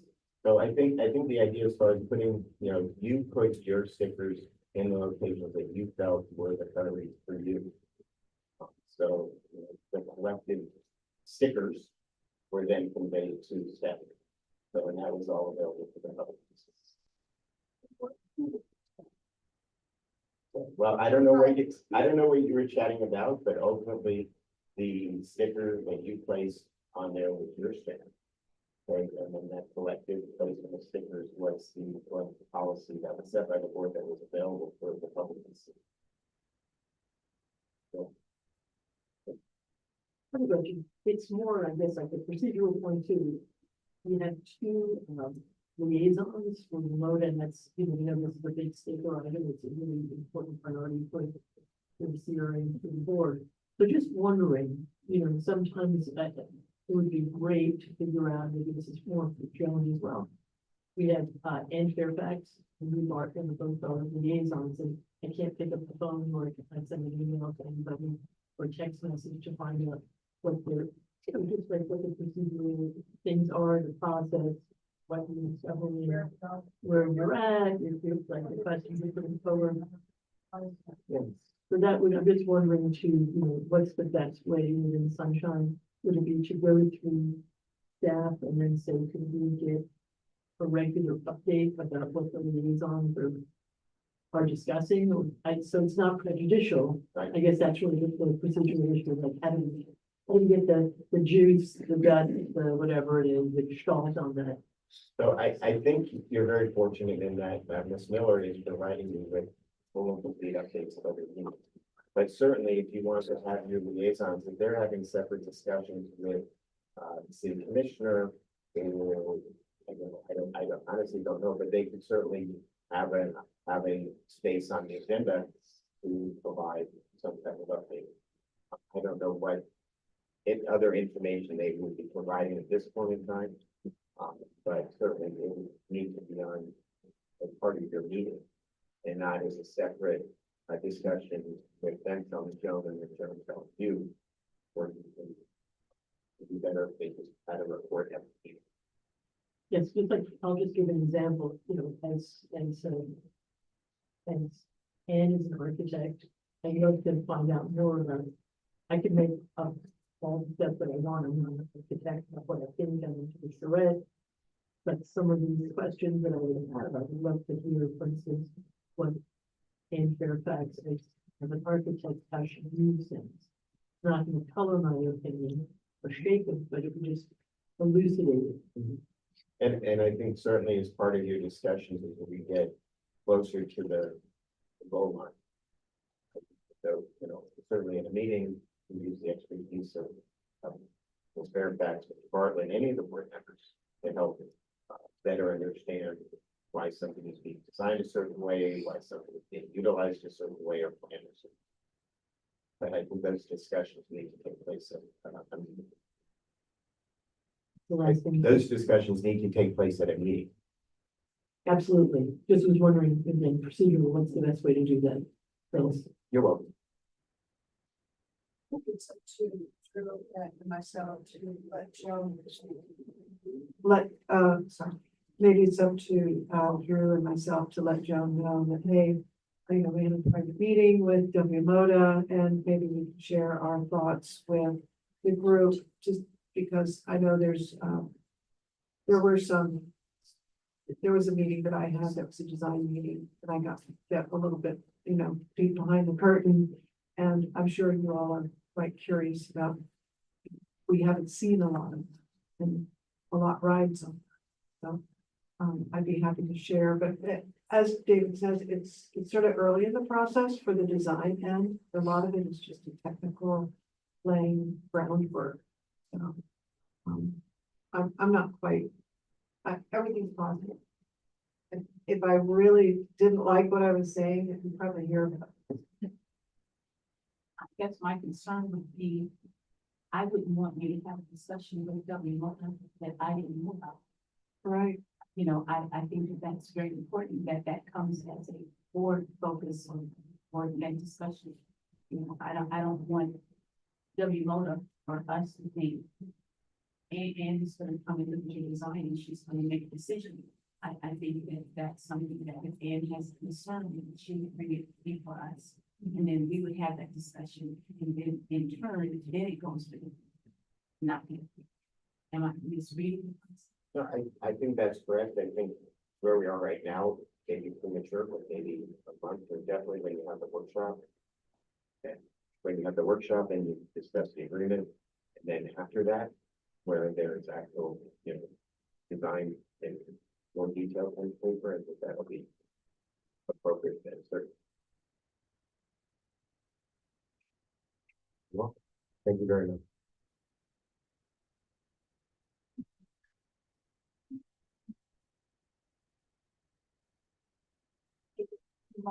S2: So I think the idea as far as putting, you put your stickers in the locations that you felt were the priorities for you. So the collective stickers were then conveyed to staff. So and that was all available for the public. Well, I don't know what you were chatting about, but ultimately the sticker that you placed on there was your stamp. Okay, and then that collective placement of stickers was the policy that was set by the board that was available for the public to see. So,
S3: It's more, I guess, like a procedural point too. We had two liaisons from Moda, and that's, this is a big sticker on it, it's a really important priority for the CRA and for the board. So just wondering, sometimes it would be great to figure out, maybe this is more for Joan as well. We have Ann Fairfax and Lou Martin, both are liaisons, and I can't pick up the phone or I send an email to anybody.
S5: or text message to find out what their, just like what the procedural things are, the process, what you where you're at, if there's like the questions you're putting forward. So that would, I'm just wondering too, you know, what's the best way within Sunshine? Would it be to go through staff and then say, could we get a regular update about what the liaisons are discussing? Or, so it's not prejudicial. I guess that's really the procedural issue, like how do you get the juice, the gut, the whatever it is, the gestalt on that?
S2: So I think you're very fortunate in that Ms. Miller is providing you with full and complete updates of every meeting. But certainly, if you want to have your liaisons, if they're having separate discussions with the city commissioner, or I honestly don't know, but they could certainly have a space on the agenda to provide some type of update. I don't know what other information they would be providing at this point in time. But certainly it would need to be on as part of your meeting and not as a separate discussion with them telling Joan and the Joan telling you. Or it'd be better if they just had a report every meeting.
S5: Yes, just like, I'll just give an example, you know, as Anne is an architect, and you're going to find out more about it. I could make up all the stuff that I want, I'm not an architect, of what I think, I'm into the charrette. But some of these questions that I would have, I would love to hear, for instance, what Anne Fairfax as an architect, how she views things. Not going to color my opinion or shape it, but it would just elucidate it.
S2: And I think certainly as part of your discussions as we get closer to the goal line. So, you know, certainly in a meeting, we use the expertise of Ms. Fairfax, Mr. Bartlett, any of the board members to help better understand why something is being designed a certain way, why something is being utilized a certain way or planned a certain way. But I think those discussions need to take place at a meeting.
S5: The last thing.
S2: Those discussions need to take place at a meeting.
S5: Absolutely. Just was wondering, again, procedural, what's the best way to do that? Phyllis?
S2: You're welcome.
S1: It's up to myself to let Joan.
S5: Sorry. Maybe it's up to Drew and myself to let Joan know that, hey, you know, we had a private meeting with WMODA, and maybe we can share our thoughts with the group, just because I know there was a meeting that I had that was a design meeting, and I got to get a little bit, you know, peek behind the curtain, and I'm sure you all are quite curious about, we haven't seen a lot of them, and a lot rides on. So I'd be happy to share, but as David says, it's sort of early in the process for the design end. A lot of it is just a technical laying groundwork. So I'm not quite, everything's positive. If I really didn't like what I was saying, you can probably hear about it.
S3: I guess my concern would be, I wouldn't want you to have a discussion with WMODA that I didn't know about.
S5: Right.
S3: You know, I think that's very important that comes as a board focus or board-led discussion. You know, I don't want WMODA or us to think, and is going to come in with a design and she's going to make a decision. I think that's something that if Anne has a concern, she would bring it before us. And then we would have that discussion, and then in turn, then it goes to nothing. Am I misreading?
S2: No, I think that's correct. I think where we are right now, maybe premature, but maybe a month, or definitely when you have the workshop. And when you have the workshop and you discuss the agreement, and then after that, where there's actual, you know, design and more detailed on paper, I think that'll be appropriate then, certainly. Well, thank you very much.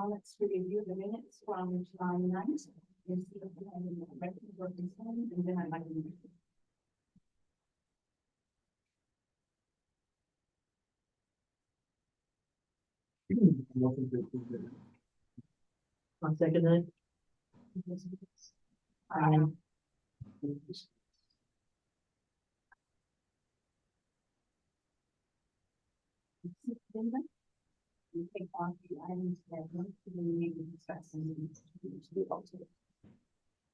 S3: Let's review the minutes from July 9th. And see if we have any corrections or concerns, and then I'd like to.
S5: 1 second then.
S3: You take off the items that went to the meeting discussing.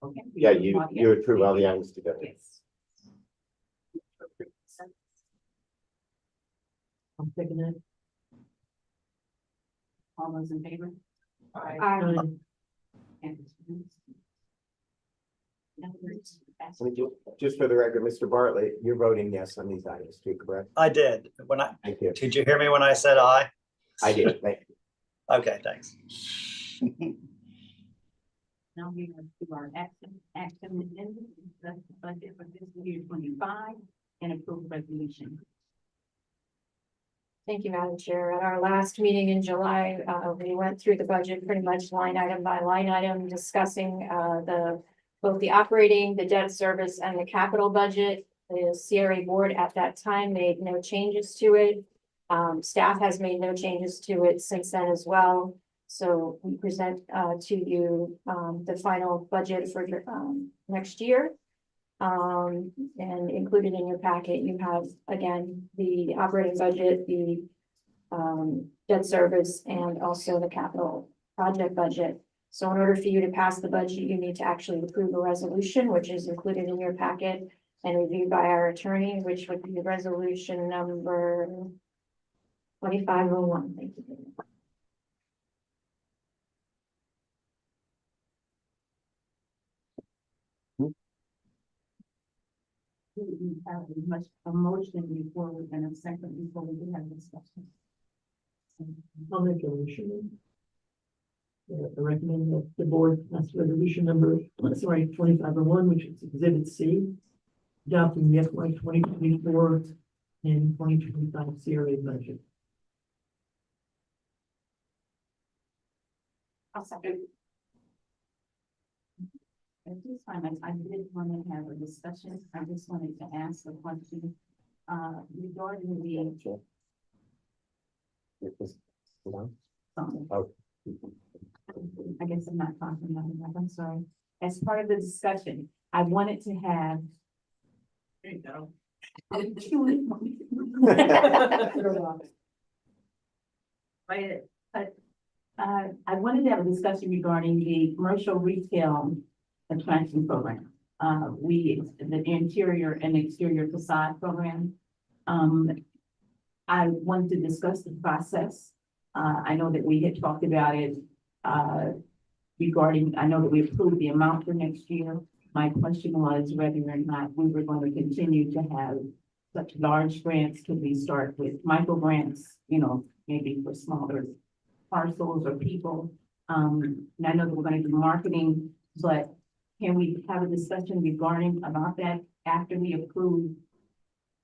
S3: Okay.
S2: Yeah, you approve all the items together.
S3: Yes.
S5: I'm taking it.
S3: All those in favor?
S2: Just for the record, Mr. Bartlett, you're voting yes on these items too, correct?
S8: I did.
S2: Thank you.
S8: Did you hear me when I said aye?
S2: I did, thank you.
S8: Okay, thanks.
S3: Now we are to our action agenda, that's the budget for fiscal year 25 and approved resolution.
S7: Thank you, Madam Chair. At our last meeting in July, we went through the budget pretty much line item by line item, discussing both the operating, the debt service, and the capital budget. The CRA board at that time made no changes to it. Staff has made no changes to it since then as well. So we present to you the final budget for next year. And included in your packet, you have, again, the operating budget, the debt service, and also the capital project budget. So in order for you to pass the budget, you need to actually approve a resolution, which is included in your packet and reviewed by our attorney, which would be resolution number 2501. Thank you.
S3: We have a motion before we and a second before we can have discussion.
S5: I'll make a motion. I recommend that the board pass resolution number, 2501, which is exhibit C, adopting the FY 2024 and 2025 CRA budget.
S3: I'll second. At this time, I did want to have a discussion. I just wanted to ask a question regarding the something.
S2: Oh.
S3: I guess I'm not talking about it. I'm sorry. As part of the discussion, I wanted to have. There you go. I wanted to have a discussion regarding the commercial retail attraction program. The interior and exterior facade program. I wanted to discuss the process. I know that we had talked about it regarding, I know that we approved the amount for next year. My question was whether or not we were going to continue to have such large grants. Could we start with micro grants, maybe for smaller parcels or people? And I know that we're going to do marketing, but can we have a discussion regarding about that after we approve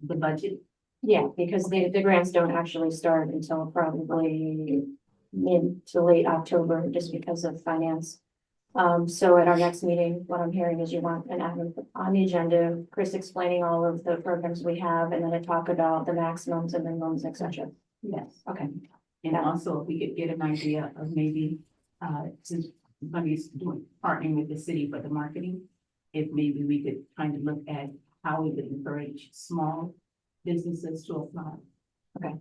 S3: the budget?
S7: Yeah, because the grants don't actually start until probably mid to late October, just because of finance. So at our next meeting, what I'm hearing is you want an item on the agenda, Chris explaining all of the programs we have, and then to talk about the maximums and minimums, et cetera.
S3: Yes.
S7: Okay.
S3: And also if we could get an idea of maybe, since somebody's partnering with the city for the marketing, if maybe we could kind of look at how we could encourage small businesses to apply. Okay.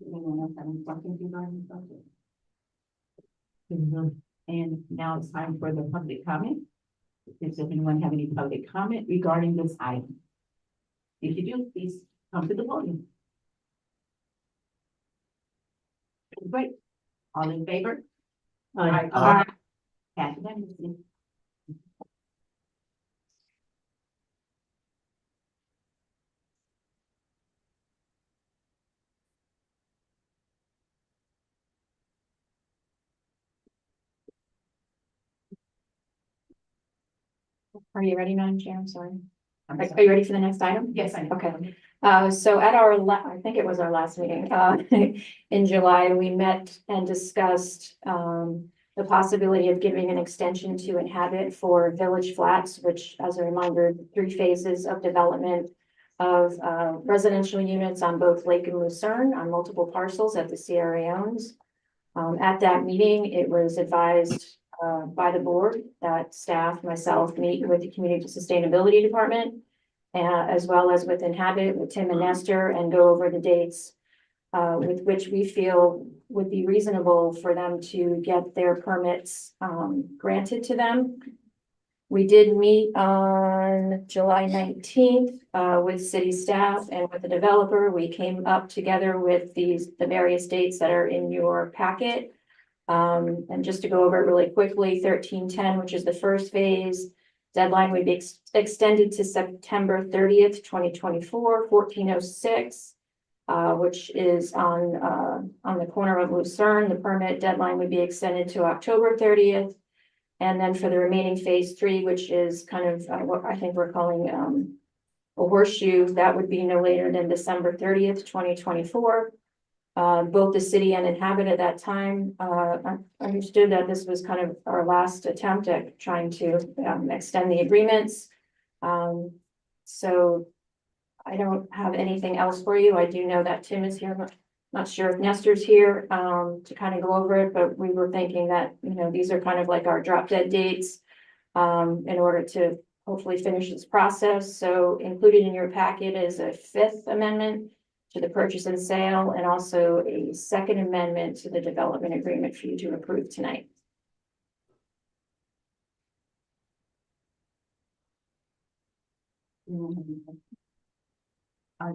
S3: Anyone else have any questions regarding the budget? And now it's time for the public comment. Does anyone have any public comment regarding this item? If you do, please come to the podium. Great. All in favor?
S5: Aye.
S3: Aye. Pass unanimously.
S7: Are you ready, Madam Chair? I'm sorry. Are you ready for the next item?
S3: Yes, I am.
S7: Okay. So at our, I think it was our last meeting, in July, we met and discussed, the possibility of giving an extension to Inhabit for Village Flats, which, as a reminder, 3 phases of development of, residential units on both Lake and Lucerne on multiple parcels that the CRA owns. At that meeting, it was advised by the board, that staff, myself, meet with the Community Sustainability Department, as well as with Inhabit, with Tim and Nestor, and go over the dates with which we feel would be reasonable for them to get their permits granted to them. We did meet on July 19th with city staff and with the developer. We came up together with the various dates that are in your packet. And just to go over it really quickly, 1310, which is the first phase, deadline would be extended to September 30th, 2024, 1406. Which is on the corner of Lucerne. The permit deadline would be extended to October 30th. And then for the remaining phase 3, which is kind of what I think we're calling a horseshoe, that would be no later than December 30th, 2024. Both the city and Inhabit at that time understood that this was kind of our last attempt at trying to extend the agreements. So I don't have anything else for you. I do know that Tim is here, but not sure if Nestor's here to kind of go over it, but we were thinking that, you know, these are kind of like our drop dead dates in order to hopefully finish this process. So included in your packet is a 5th amendment to the purchase and sale, and also a 2nd amendment to the development agreement for you to approve tonight.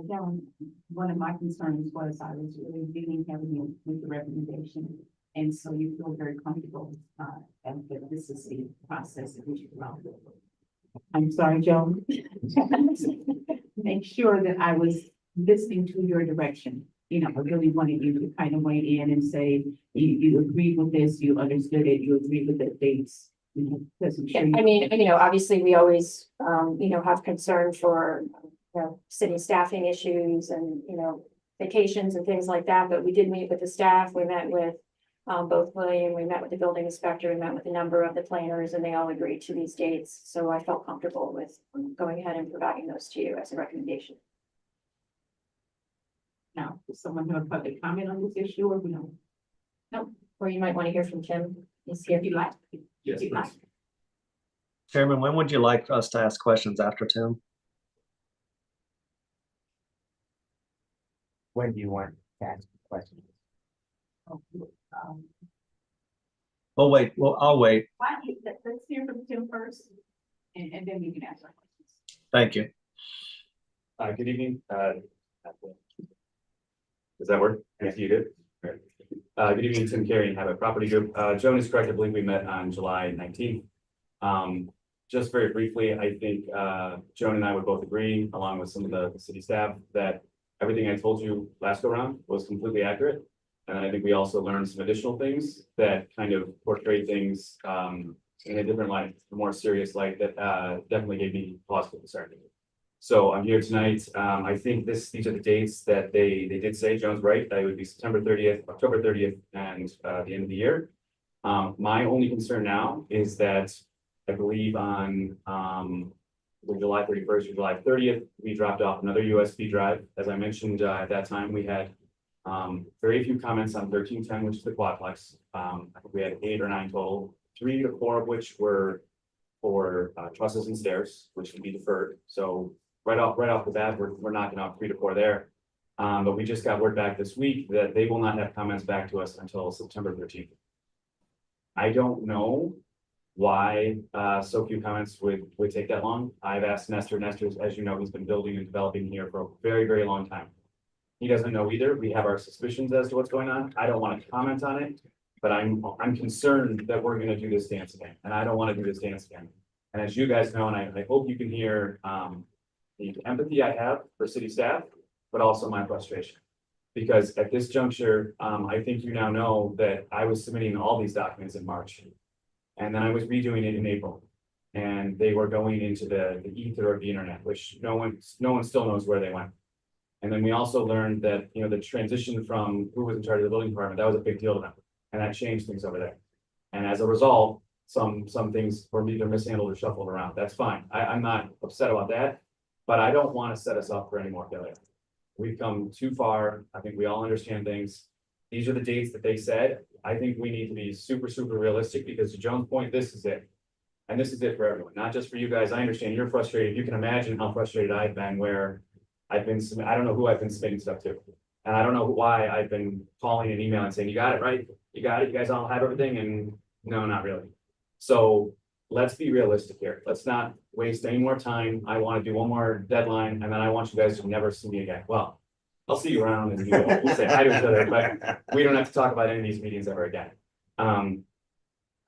S3: John, one of my concerns was I was really dealing heavily with the recommendation. And so you feel very comfortable, and that this is the process that we should follow. I'm sorry, Joe. Make sure that I was listening to your direction. You know, I really wanted you to kind of weigh in and say, you agreed with this, you understood it, you agreed with the dates. You know, because I'm sure
S7: I mean, you know, obviously we always, you know, have concern for, you know, city staffing issues and, you know, vacations and things like that, but we did meet with the staff. We met with both William, we met with the building inspector, we met with a number of the planners, and they all agreed to these dates. So I felt comfortable with going ahead and providing those to you as a recommendation.
S3: now, does someone have a public comment on this issue or we don't?
S7: No, or you might want to hear from Tim. He's here.
S3: If you like.
S10: Yes,
S3: If you like.
S10: please.
S8: Chairman, when would you like us to ask questions after Tim?
S2: When do you want to ask questions?
S8: Oh, wait, well, I'll wait.
S3: Why don't you, let's hear from Tim first, and then we can ask our questions.
S8: Thank you.
S12: Good evening. Does that work? Yes, you did. Good evening, Tim Carey, Habit Property Group. Joan is correct. I believe we met on July 19th. Just very briefly, I think Joan and I would both agree, along with some of the city staff, that everything I told you last go around was completely accurate. And I think we also learned some additional things that kind of portray things in a different light, a more serious light that definitely gave me pause for concern. So I'm here tonight. I think these are the dates that they did say. Joan's right. That would be September 30th, October 30th, and the end of the year. My only concern now is that I believe on July 31st or July 30th, we dropped off another USB drive. As I mentioned at that time, we had very few comments on 1310, which is the quadplex. I think we had 8 or 9 total, 3 to 4 of which were for trusses and stairs, which can be deferred. So right off the bat, we're knocking off 3 to 4 there. But we just got word back this week that they will not have comments back to us until September 13th. I don't know why so few comments would take that long. I've asked Nestor. Nestor, as you know, he's been building and developing here for a very, very long time. He doesn't know either. We have our suspicions as to what's going on. I don't want to comment on it, but I'm concerned that we're going to do this dance again, and I don't want to do this dance again. And as you guys know, and I hope you can hear the empathy I have for city staff, but also my frustration. Because at this juncture, I think you now know that I was submitting all these documents in March. And then I was redoing it in April. And they were going into the ether of the internet, which no one still knows where they went. And then we also learned that, you know, the transition from who was in charge of the building department, that was a big deal to them. And that changed things over there. And as a result, some things were either mishandled or shuffled around. That's fine. I'm not upset about that, but I don't want to set us up for any more failure. We've come too far. I think we all understand things. These are the dates that they said. I think we need to be super, super realistic because to Joan's point, this is it. And this is it for everyone, not just for you guys. I understand you're frustrated. You can imagine how frustrated I've been where I've been, I don't know who I've been submitting stuff to. And I don't know why I've been calling and emailing saying, you got it, right? You got it. You guys all have everything. And no, not really. So let's be realistic here. Let's not waste any more time. I want to do one more deadline and then I want you guys to never see me again. Well, I'll see you around and we'll say hi to each other, but we don't have to talk about any of these meetings ever again.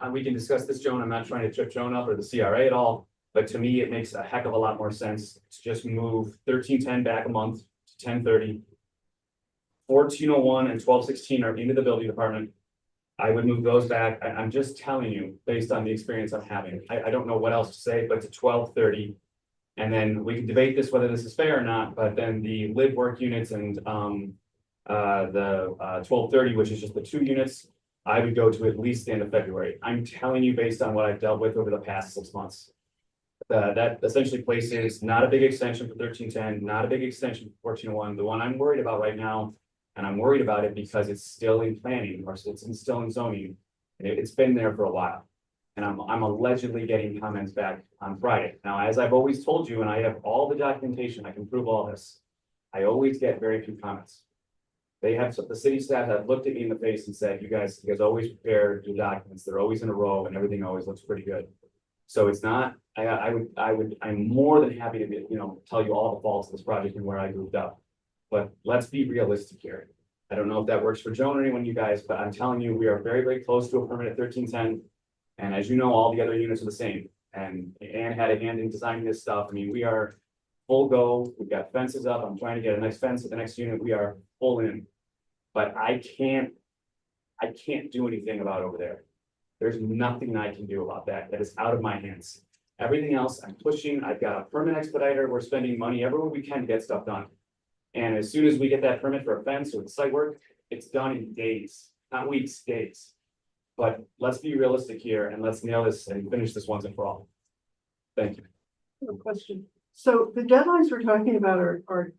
S12: And we can discuss this, Joan. I'm not trying to trip Joan up or the CRA at all, but to me, it makes a heck of a lot more sense to just move 1310 back a month to 1030. 1401 and 1216 are into the building department. I would move those back. I'm just telling you, based on the experience I'm having, I don't know what else to say, but to 1230. And then we can debate this, whether this is fair or not, but then the live work units and the 1230, which is just the 2 units, I would go to at least the end of February. I'm telling you, based on what I've dealt with over the past 6 months. That essentially places not a big extension for 1310, not a big extension for 1401. The one I'm worried about right now, and I'm worried about it because it's still in planning or it's still in zoning. It's been there for a while. And I'm allegedly getting comments back on Friday. Now, as I've always told you, and I have all the documentation, I can prove all this. I always get very few comments. The city staff have looked at me in the face and said, you guys always prepare your documents. They're always in a row and everything always looks pretty good. So it's not, I'm more than happy to tell you all the faults of this project and where I goofed up. But let's be realistic here. I don't know if that works for Joan or anyone of you guys, but I'm telling you, we are very, very close to a permit at 1310. And as you know, all the other units are the same. And Ann had a hand in designing this stuff. I mean, we are full go. We've got fences up. I'm trying to get a nice fence at the next unit. We are full in. But I can't do anything about over there. There's nothing I can do about that. That is out of my hands. Everything else I'm pushing. I've got a permit expediter. We're spending money everywhere we can to get stuff done. And as soon as we get that permit for a fence or the site work, it's done in days, not weeks, days. But let's be realistic here and let's nail this and finish this once and for all. Thank you.
S5: A question. So the deadlines we're talking about are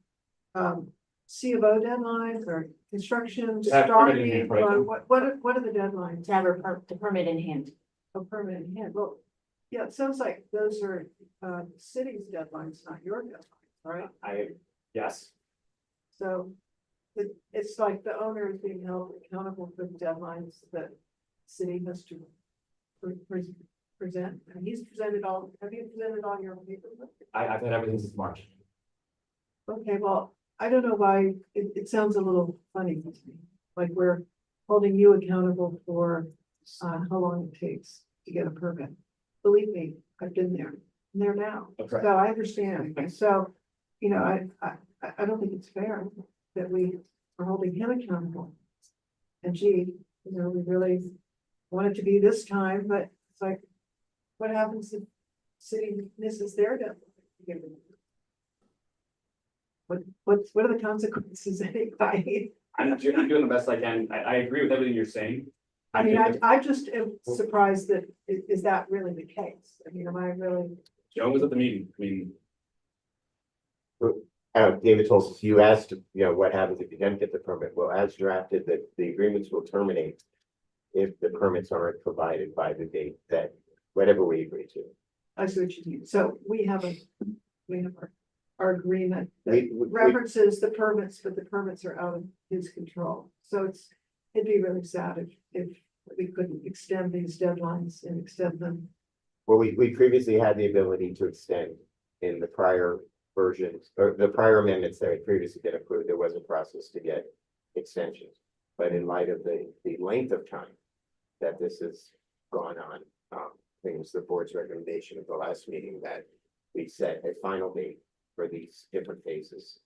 S5: C of O deadlines or construction
S12: To have permit in hand,
S5: starting,
S12: right?
S5: or what are the deadlines?
S3: To have the permit in hand.
S5: A permit in hand. Well, yeah, it sounds like those are city's deadlines, not your deadlines, right?
S12: Yes.
S5: So it's like the owner is being held accountable for the deadlines that city has to present. And he's presented all, have you presented all your paperwork?
S12: I've had everything since March.
S5: Okay, well, I don't know why, it sounds a little funny to me. Like we're holding you accountable for how long it takes to get a permit. Believe me, I've been there. I'm there now.
S12: Okay.
S5: So I understand. So, I don't think it's fair that we are holding him accountable. And gee, we really want it to be this time, but it's like, what happens if city misses their deadline? What are the consequences anyway?
S12: I'm doing the best I can. I agree with everything you're saying.
S5: I mean, I just am surprised that, is that really the case? I mean, am I really?
S12: Joan was at the meeting. I mean,
S2: David told us, you asked, what happens if you don't get the permit? Well, as drafted, that the agreements will terminate if the permits aren't provided by the date that, whatever we agree to.
S5: I see what you mean. So we have our agreement that
S2: We-
S5: references the permits, but the permits are out of his control. So it'd be really sad if we couldn't extend these deadlines and extend them.
S2: Well, we previously had the ability to extend in the prior versions, or the prior amendments that had previously been approved, there was a process to get extensions. But in light of the length of time that this has gone on, I think it was the board's recommendation at the last meeting that we set a final date for these different phases.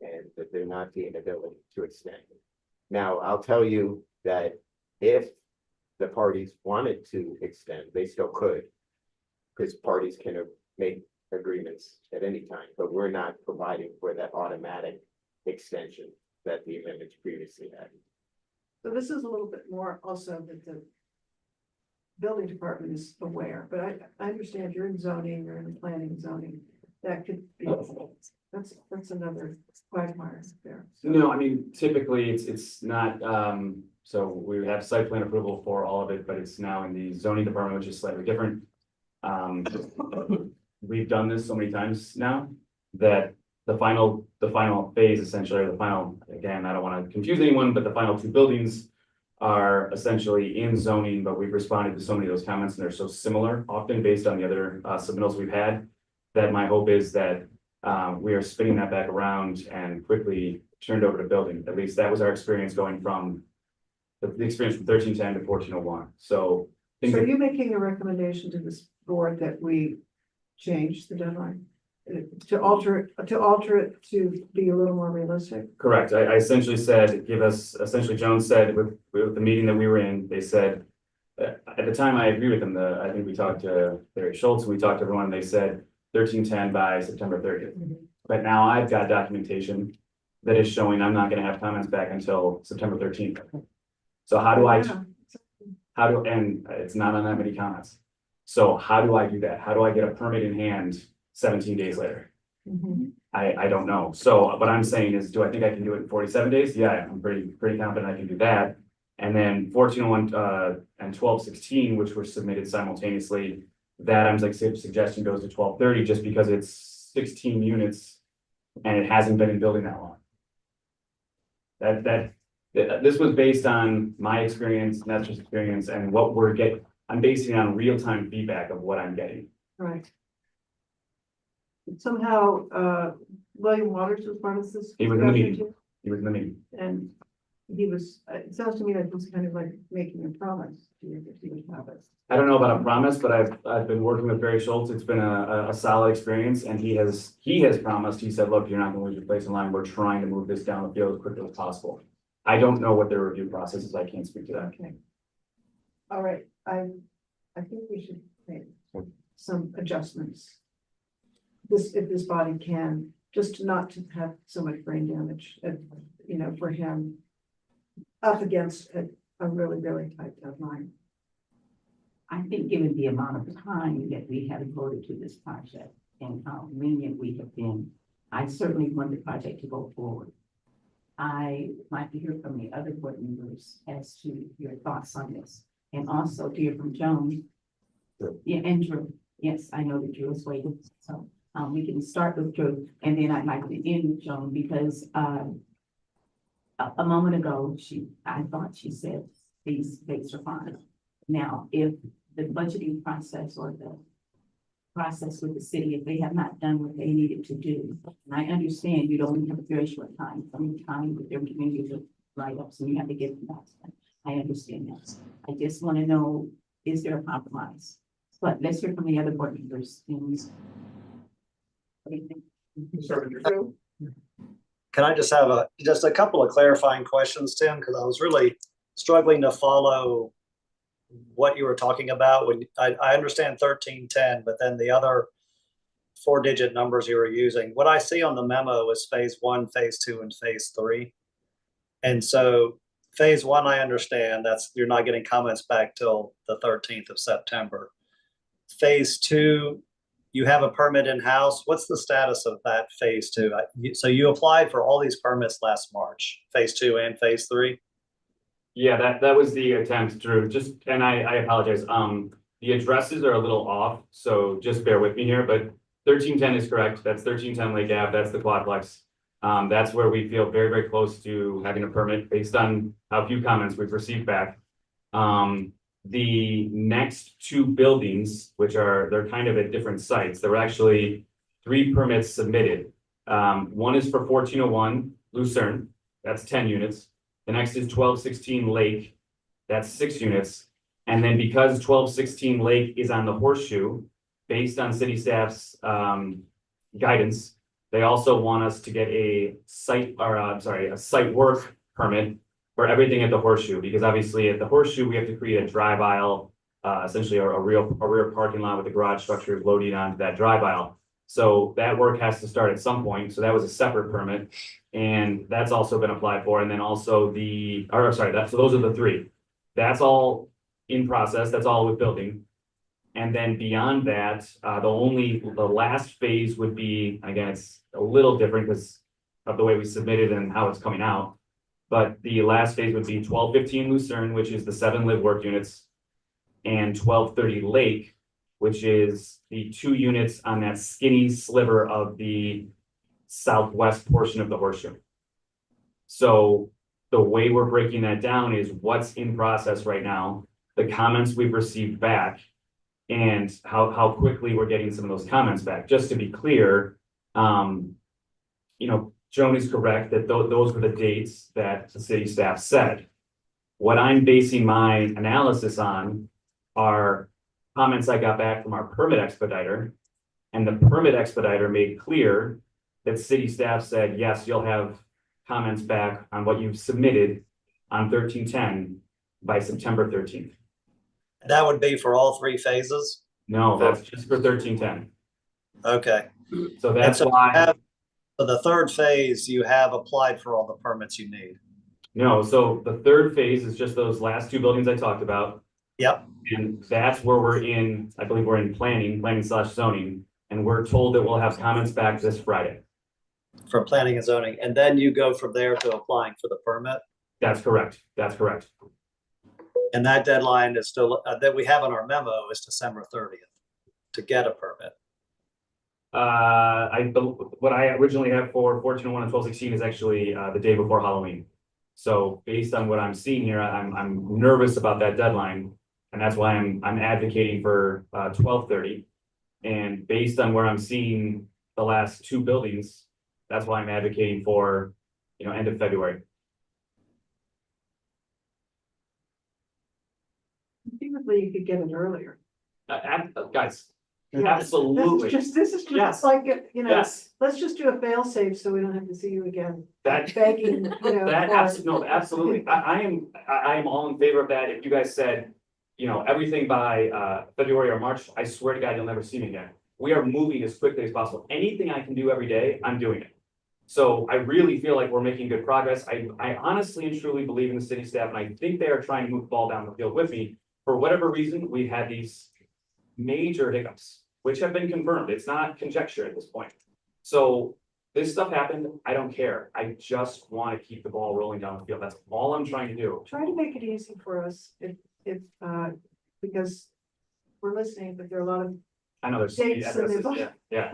S2: And that there not be an ability to extend. Now, I'll tell you that if the parties wanted to extend, they still could. Because parties can make agreements at any time, but we're not providing for that automatic extension that the amendments previously had.
S5: So this is a little bit more also that the building department is aware, but I understand you're in zoning, you're in planning zoning. That could be, that's That's another quagmire there.
S12: No, I mean, typically it's not, so we have site plan approval for all of it, but it's now in the zoning department, which is slightly different. We've done this so many times now that the final phase essentially, or the final, again, I don't want to confuse anyone, but the final two buildings are essentially in zoning, but we've responded to so many of those comments and they're so similar, often based on the other submittals we've had, that my hope is that we are spinning that back around and quickly turned over to building. At least that was our experience going from the experience from 1310 to 1401. So
S5: So are you making a recommendation to this board that we change the deadline? To alter it to be a little more realistic?
S12: correct. I essentially said, essentially Jones said with the meeting that we were in, they said, at the time I agree with them, I think we talked to Barry Schultz, and we talked to everyone, and they said 1310 by September 30th. But now I've got documentation that is showing I'm not gonna have comments back until September 13th. So how do I, and it's not on that many comments. So how do I do that? How do I get a permit in hand 17 days later? I don't know. So what I'm saying is, do I think I can do it in 47 days? Yeah, I'm pretty confident I can do that. And then 1401 and 1216, which were submitted simultaneously, that I'm like suggestion goes to 1230 just because it's 16 units and it hasn't been in building that long. This was based on my experience, Nestor's experience, and what we're getting. I'm basing it on real-time feedback of what I'm getting.
S5: Right. Somehow, William Waters was part of this.
S12: He was in the
S5: discussion
S12: meeting.
S5: too,
S12: He was in the meeting.
S5: And he was, it sounds to me like he was kind of like making a promise to you that he would have it.
S12: I don't know about a promise, but I've been working with Barry Schultz. It's been a solid experience, and he has promised. He said, "Look, you're not going to lose your place in line. We're trying to move this down the field as quickly as possible." I don't know what their review process is. I can't speak to that.
S5: Okay. All right, I think we should make some adjustments. If this body can, just not to have so much brain damage, for him up against a really, really tight deadline.
S3: I think given the amount of time that we have devoted to this project and how lenient we have been, I certainly want the project to go forward. I like to hear from the other board members as to your thoughts on this, and also to hear from Joan. Yeah, and Drew. Yes, I know that Drew is waiting, so we can start with Drew, and then I'd like to end with Joan because a moment ago I thought she said these dates are fine. Now, if the budgeting process or the process with the city, if they have not done what they needed to do, and I understand you don't have a very short time, with their community to write-ups, and you have to get them back. I understand that. I just want to know, is there a compromise? But let's hear from the other board members. What do you think?
S8: Can I just have just a couple of clarifying questions, Tim? Because I was really struggling to follow what you were talking about. When I understand 1310, but then the other 4-digit numbers you were using. What I see on the memo is phase 1, phase 2, and phase 3. And so phase 1, I understand that's you're not getting comments back till the 13th of September. Phase 2, you have a permit in-house. What's the status of that phase 2? So you applied for all these permits last March, phase 2 and phase 3?
S12: Yeah, that was the attempt, Drew. And I apologize. The addresses are a little off, so just bear with me here, but 1310 is correct. That's 1310 Lake Ave. That's the quadplex. That's where we feel very, very close to having a permit based on how few comments we've received back. The next 2 buildings, they're kind of at different sites. There were actually 3 permits submitted. One is for 1401 Lucerne. That's 10 units. The next is 1216 Lake. That's 6 units. And then because 1216 Lake is on the horseshoe, based on city staff's guidance, they also want us to get a site work permit for everything at the horseshoe, because obviously at the horseshoe, we have to create a drive aisle, essentially a rear parking lot with the garage structure loading onto that drive aisle. So that work has to start at some point. So that was a separate permit, and that's also been applied for. And then also so those are the 3. That's all in process. That's all with building. And then beyond that, the last phase would be, again, it's a little different because of the way we submitted and how it's coming out. But the last phase would be 1215 Lucerne, which is the 7 live work units, and 1230 Lake, which is the 2 units on that skinny sliver of the southwest portion of the horseshoe. So the way we're breaking that down is what's in process right now, the comments we've received back, and how quickly we're getting some of those comments back. Just to be clear, Joan is correct that those were the dates that the city staff said. What I'm basing my analysis on are comments I got back from our permit expediter. And the permit expediter made clear that city staff said, yes, you'll have comments back on what you've submitted on 1310 by September 13th.
S8: That would be for all 3 phases?
S12: No, that's just for 1310.
S8: Okay.
S12: So that's
S8: so
S12: why.
S8: For the 3rd phase, you have applied for all the permits you need.
S12: No, so the 3rd phase is just those last 2 buildings I talked about.
S8: Yep.
S12: And that's where we're in, I believe we're in planning/zoning, and we're told that we'll have comments back this Friday.
S8: For planning and zoning, and then you go from there to applying for the permit?
S12: That's correct. That's correct.
S8: And that deadline is still, that we have in our memo is December 30th to get a permit.
S12: What I originally have for 1401 and 1216 is actually the day before Halloween. So based on what I'm seeing here, I'm nervous about that deadline, and that's why I'm advocating for 1230. And based on where I'm seeing the last 2 buildings, that's why I'm advocating for, end of February.
S5: Conceivably, you could get it earlier.
S12: Guys,
S5: Yeah,
S12: absolutely.
S5: This is just
S12: Yes.
S5: like,
S12: Yes,
S5: let's just do a fail safe so we don't have to see you again.
S12: that,
S5: Begging,
S12: absolutely. I am all in favor of that. If you guys said, everything by February or March, I swear to God, you'll never see me again. We are moving as quickly as possible. Anything I can do every day, I'm doing it. So I really feel like we're making good progress. I honestly and truly believe in the city staff, and I think they are trying to move the ball down the field with me. For whatever reason, we've had these major hiccups, which have been confirmed. It's not conjecture at this point. So this stuff happened. I don't care. I just want to keep the ball rolling down the field. That's all I'm trying to do.
S5: Try to make it easy for us because we're listening, but there are a lot of
S12: I know there's so many
S5: dates and
S12: addresses. Yeah.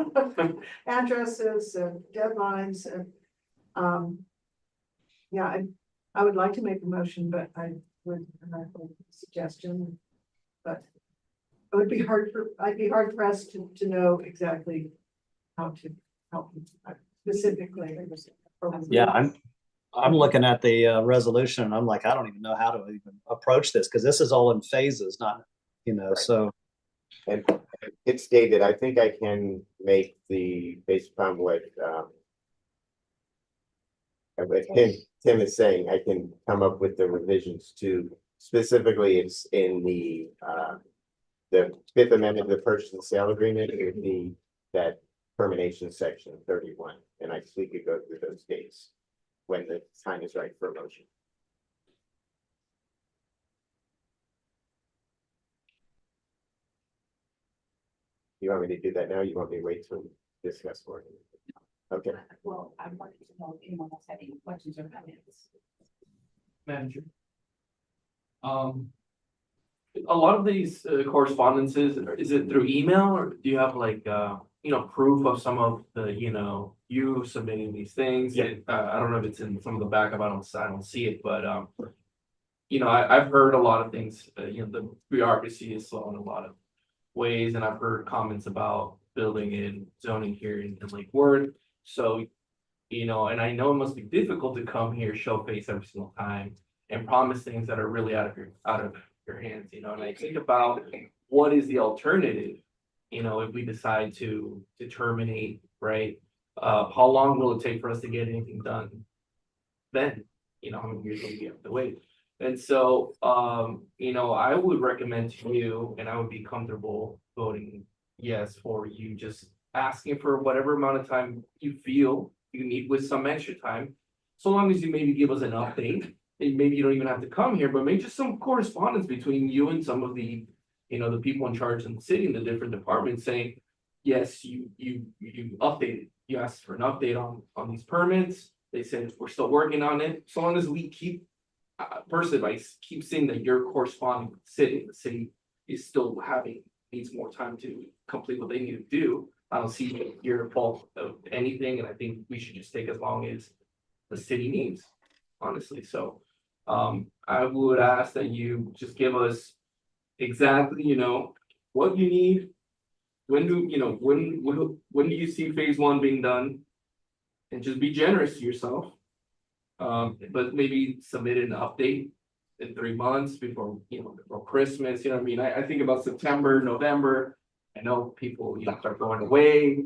S5: addresses and deadlines and, yeah, I would like to make a motion, but I would have a suggestion. But it would be I'd be hard pressed to know exactly how to help you specifically.
S8: Yeah, I'm looking at the resolution and I'm like, I don't even know how to even approach this because this is all in phases, not, so.
S2: And it's David, I think I can make based upon what Tim is saying, I can come up with the revisions to, specifically it's in the 5th Amendment of the Purchase and Sale Agreement, it would be that termination section 31, and we could go through those dates when the time is right for a motion. You want me to do that now? You want me to wait till discuss more? Okay.
S1: Well, I wanted to know if anyone else had any questions or comments.
S13: Manager. A lot of these correspondences, is it through email or do you have like, proof of some of the, you submitting these things?
S12: Yeah.
S13: I don't know if it's in some of the backup, I don't see it, but, I've heard a lot of things, the bureaucracy is slow in a lot of ways, and I've heard comments about building and zoning here in Lake Worth. So, and I know it must be difficult to come here, show face every single time and promise things that are really out of your hands, and I think about what is the alternative, if we decide to terminate, right? How long will it take for us to get anything done? Then, how many years will we have to wait? And so, I would recommend to you, and I would be comfortable voting yes for you just asking for whatever amount of time you feel you need with some extra time. So long as you maybe give us an update, and maybe you don't even have to come here, but maybe just some correspondence between you and some of the the people in charge in the city and the different departments saying, yes, you updated, you asked for an update on these permits. They said, we're still working on it. So long as we keep, personally, I keep seeing that you're corresponding with the city is still needs more time to complete what they need to do. I don't see your fault of anything, and I think we should just take as long as the city needs, honestly. So I would ask that you just give us exactly, what you need. When do you see phase one being done? And just be generous to yourself. But maybe submit an update in 3 months before Christmas, what I mean? I think about September, November. I know people, start going away.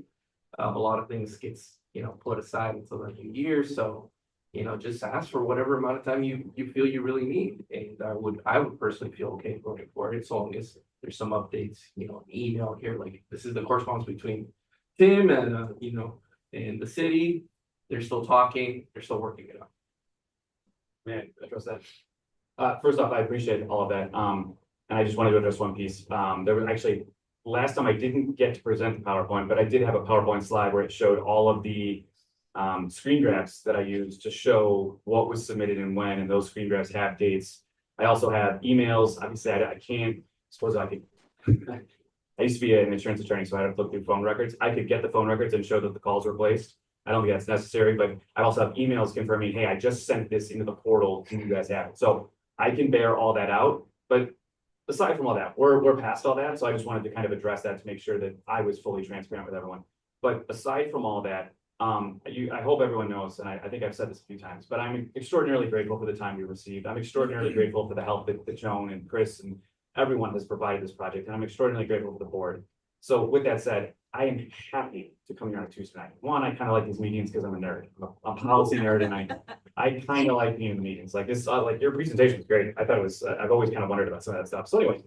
S13: A lot of things gets, put aside until the new year, so. Just ask for whatever amount of time you feel you really need, and I would personally feel okay voting for it, as long as there's some updates, an email here, like this is the correspondence between Tim and and the city. They're still talking, they're still working it out.
S12: Man, address that. First off, I appreciate all of that. And I just wanted to address one piece. There was actually, last time I didn't get to present the PowerPoint, but I did have a PowerPoint slide where it showed all of the screen grabs that I used to show what was submitted and when, and those screen grabs have dates. I also have emails. Obviously, I can't, suppose I could, I used to be an insurance attorney, so I had to look through phone records. I could get the phone records and show that the calls were placed. I don't think that's necessary, but I also have emails confirming, hey, I just sent this into the portal, and you guys have it. So I can bear all that out, but aside from all that, we're past all that. So I just wanted to kind of address that to make sure that I was fully transparent with everyone. But aside from all that, I hope everyone knows, and I think I've said this a few times, but I'm extraordinarily grateful for the time we received. I'm extraordinarily grateful for the help that Joan and Chris and everyone has provided this project, and I'm extraordinarily grateful for the board. So with that said, I am happy to come here on a Tuesday night. One, I kind of like these meetings because I'm a nerd. I'm a policy nerd, and I kind of like being in the meetings. Like this, like your presentation was great. I thought it was. I've always kind of wondered about some of that stuff. So anyway,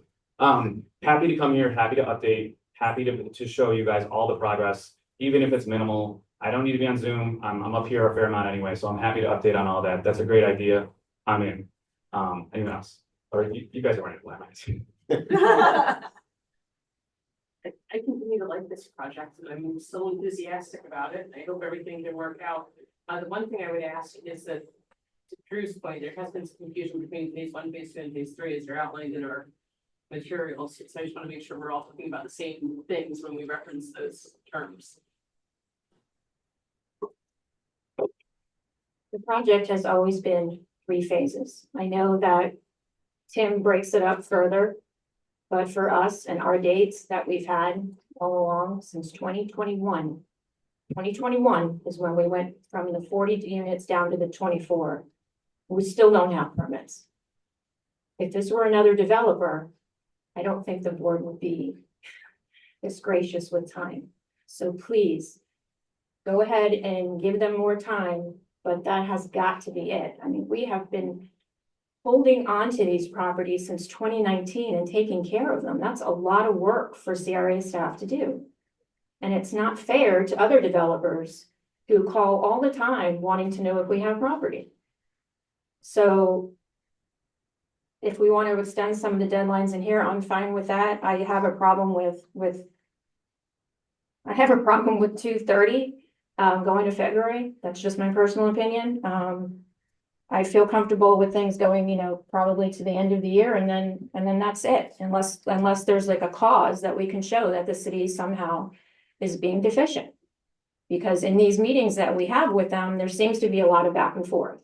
S12: happy to come here, happy to update, happy to show you guys all the progress, even if it's minimal. I don't need to be on Zoom. I'm up here a fair amount anyway, so I'm happy to update on all that. That's a great idea. I'm in. Anyone else? Or you guys are in it.
S11: I continue to like this project, and I'm so enthusiastic about it. I hope everything can work out. The one thing I would ask is that, to Drew's point, there has been some confusion between phase one, phase two, and phase three, as they're outlined in our materials. So I just want to make sure we're all talking about the same things when we reference those terms.
S7: The project has always been 3 phases. I know that Tim breaks it up further, but for us and our dates that we've had all along since 2021. 2021 is when we went from the 40 units down to the 24. We still don't have permits. If this were another developer, I don't think the board would be this gracious with time. So please go ahead and give them more time, but that has got to be it. I mean, we have been holding on to these properties since 2019 and taking care of them. That's a lot of work for CRA staff to do. And it's not fair to other developers who call all the time wanting to know if we have property. So if we want to extend some of the deadlines in here, I'm fine with that. I have a problem with 2/30 going to February. That's just my personal opinion. I feel comfortable with things going, probably to the end of the year, and then that's it. Unless there's like a cause that we can show that the city somehow is being deficient. Because in these meetings that we have with them, there seems to be a lot of back and forth.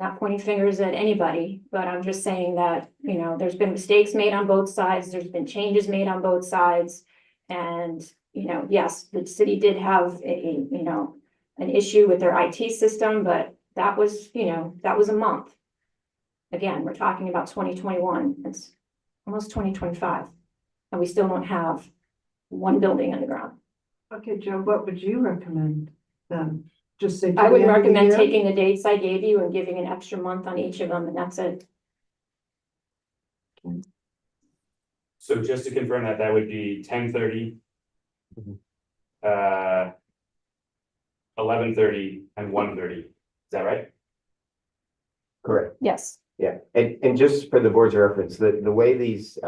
S7: Not pointing fingers at anybody, but I'm just saying that, there's been mistakes made on both sides. There's been changes made on both sides. And, yes, the city did have an issue with their IT system, but that was a month. Again, we're talking about 2021. It's almost 2025. And we still don't have one building on the ground.
S5: Okay, Joe, what would you recommend then? Just say.
S7: I would recommend taking the dates I gave you and giving an extra month on each of them, and that's it.
S12: So just to confirm that would be 10:30. 11:30 and 1:30. Is that right?
S2: Correct.
S7: Yes.
S2: Yeah, and just for the board's reference, the way these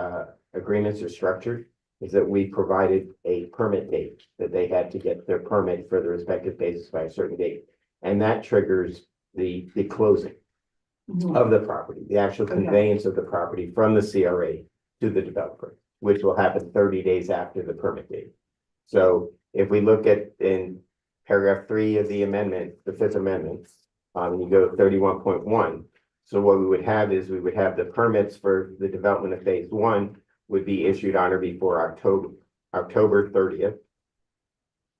S2: agreements are structured is that we provided a permit date that they had to get their permit for the respective phases by a certain date. And that triggers the closing of the property, the actual
S3: Okay.
S2: conveyance of the property from the CRA to the developer, which will happen 30 days after the permit date. So if we look at in paragraph 3 of the amendment, the Fifth Amendment, you go to 31.1. So what we would have is we would have the permits for the development of phase 1 would be issued on or before October 30th.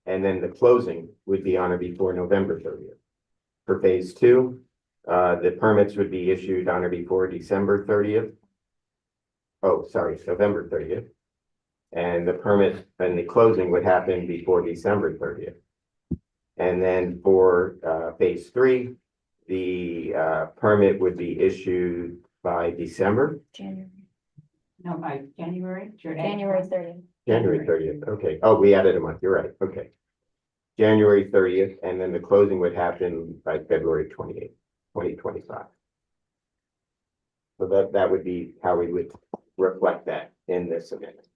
S2: And then the closing would be on or before November 30th. For phase 2, the permits would be issued on or before December 30th. Oh, sorry, November 30th. And the permit and the closing would happen before December 30th. And then for phase 3, the permit would be issued by December,
S7: January.
S3: No, by January?
S7: January 30th.
S2: January 30th. Okay. Oh, we added a month. You're right. Okay. January 30th, and then the closing would happen by February 28th, 2025. So that would be how we would reflect that in this amendment.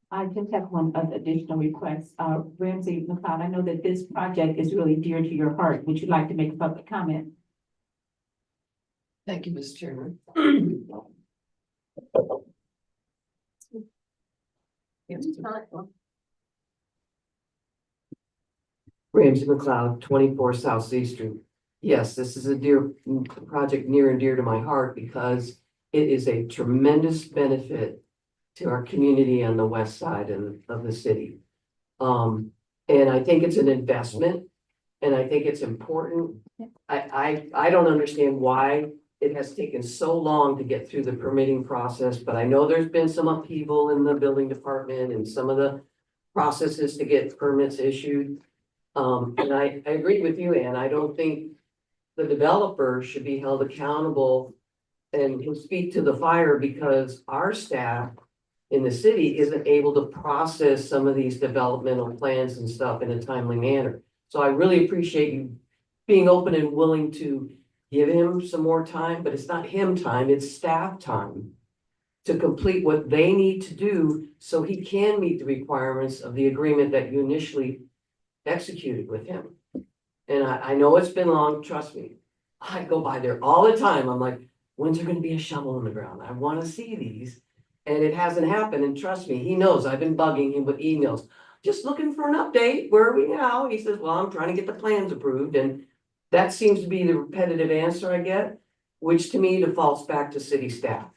S3: I just have one other additional request. Ramsey McLeod, I know that this project is really dear to your heart. Would you like to make a public comment?
S1: Thank you, Mr. Chairman.
S5: Ramsey McLeod, 24 South C Street. Yes, this is a project near and dear to my heart because it is a tremendous benefit to our community on the west side of the city. And I think it's an investment and I think it's important. I don't understand why it has taken so long to get through the permitting process, but I know there's been some upheaval in the building department and some of the processes to get permits issued. And I agree with you, Ann. I don't think the developer should be held accountable and can speak to the fire because our staff in the city isn't able to process some of these developmental plans and stuff in a timely manner. So I really appreciate you being open and willing to give him some more time, but it's not him time, it's staff time to complete what they need to do so he can meet the requirements of the agreement that you initially executed with him. And I know it's been long, trust me. I go by there all the time. I'm like, when's there gonna be a shovel in the ground? I wanna see these. And it hasn't happened. And trust me, he knows I've been bugging him with emails. Just looking for an update. Where are we now? He says, well, I'm trying to get the plans approved. And that seems to be the repetitive answer I get, which to me defaults back to city staff.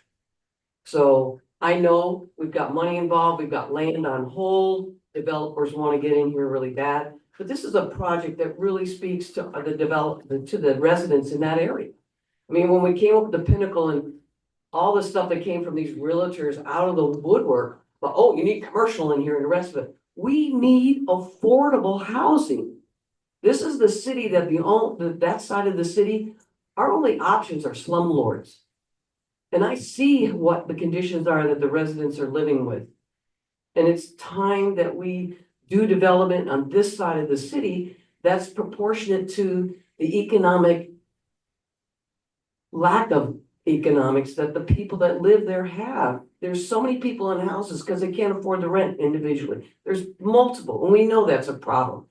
S5: So I know we've got money involved. We've got land on hold. Developers want to get in here really bad. But this is a project that really speaks to the residents in that area. I mean, when we came up with the Pinnacle and all the stuff that came from these realtors out of the woodwork, but oh, you need commercial in here and the rest of it. We need affordable housing. This is the city that that side of the city, our only options are slumlords. And I see what the conditions are that the residents are living with. And it's time that we do development on this side of the city that's proportionate to the economic lack of economics that the people that live there have. There's so many people in houses because they can't afford the rent individually. There's multiple, and we know that's a problem.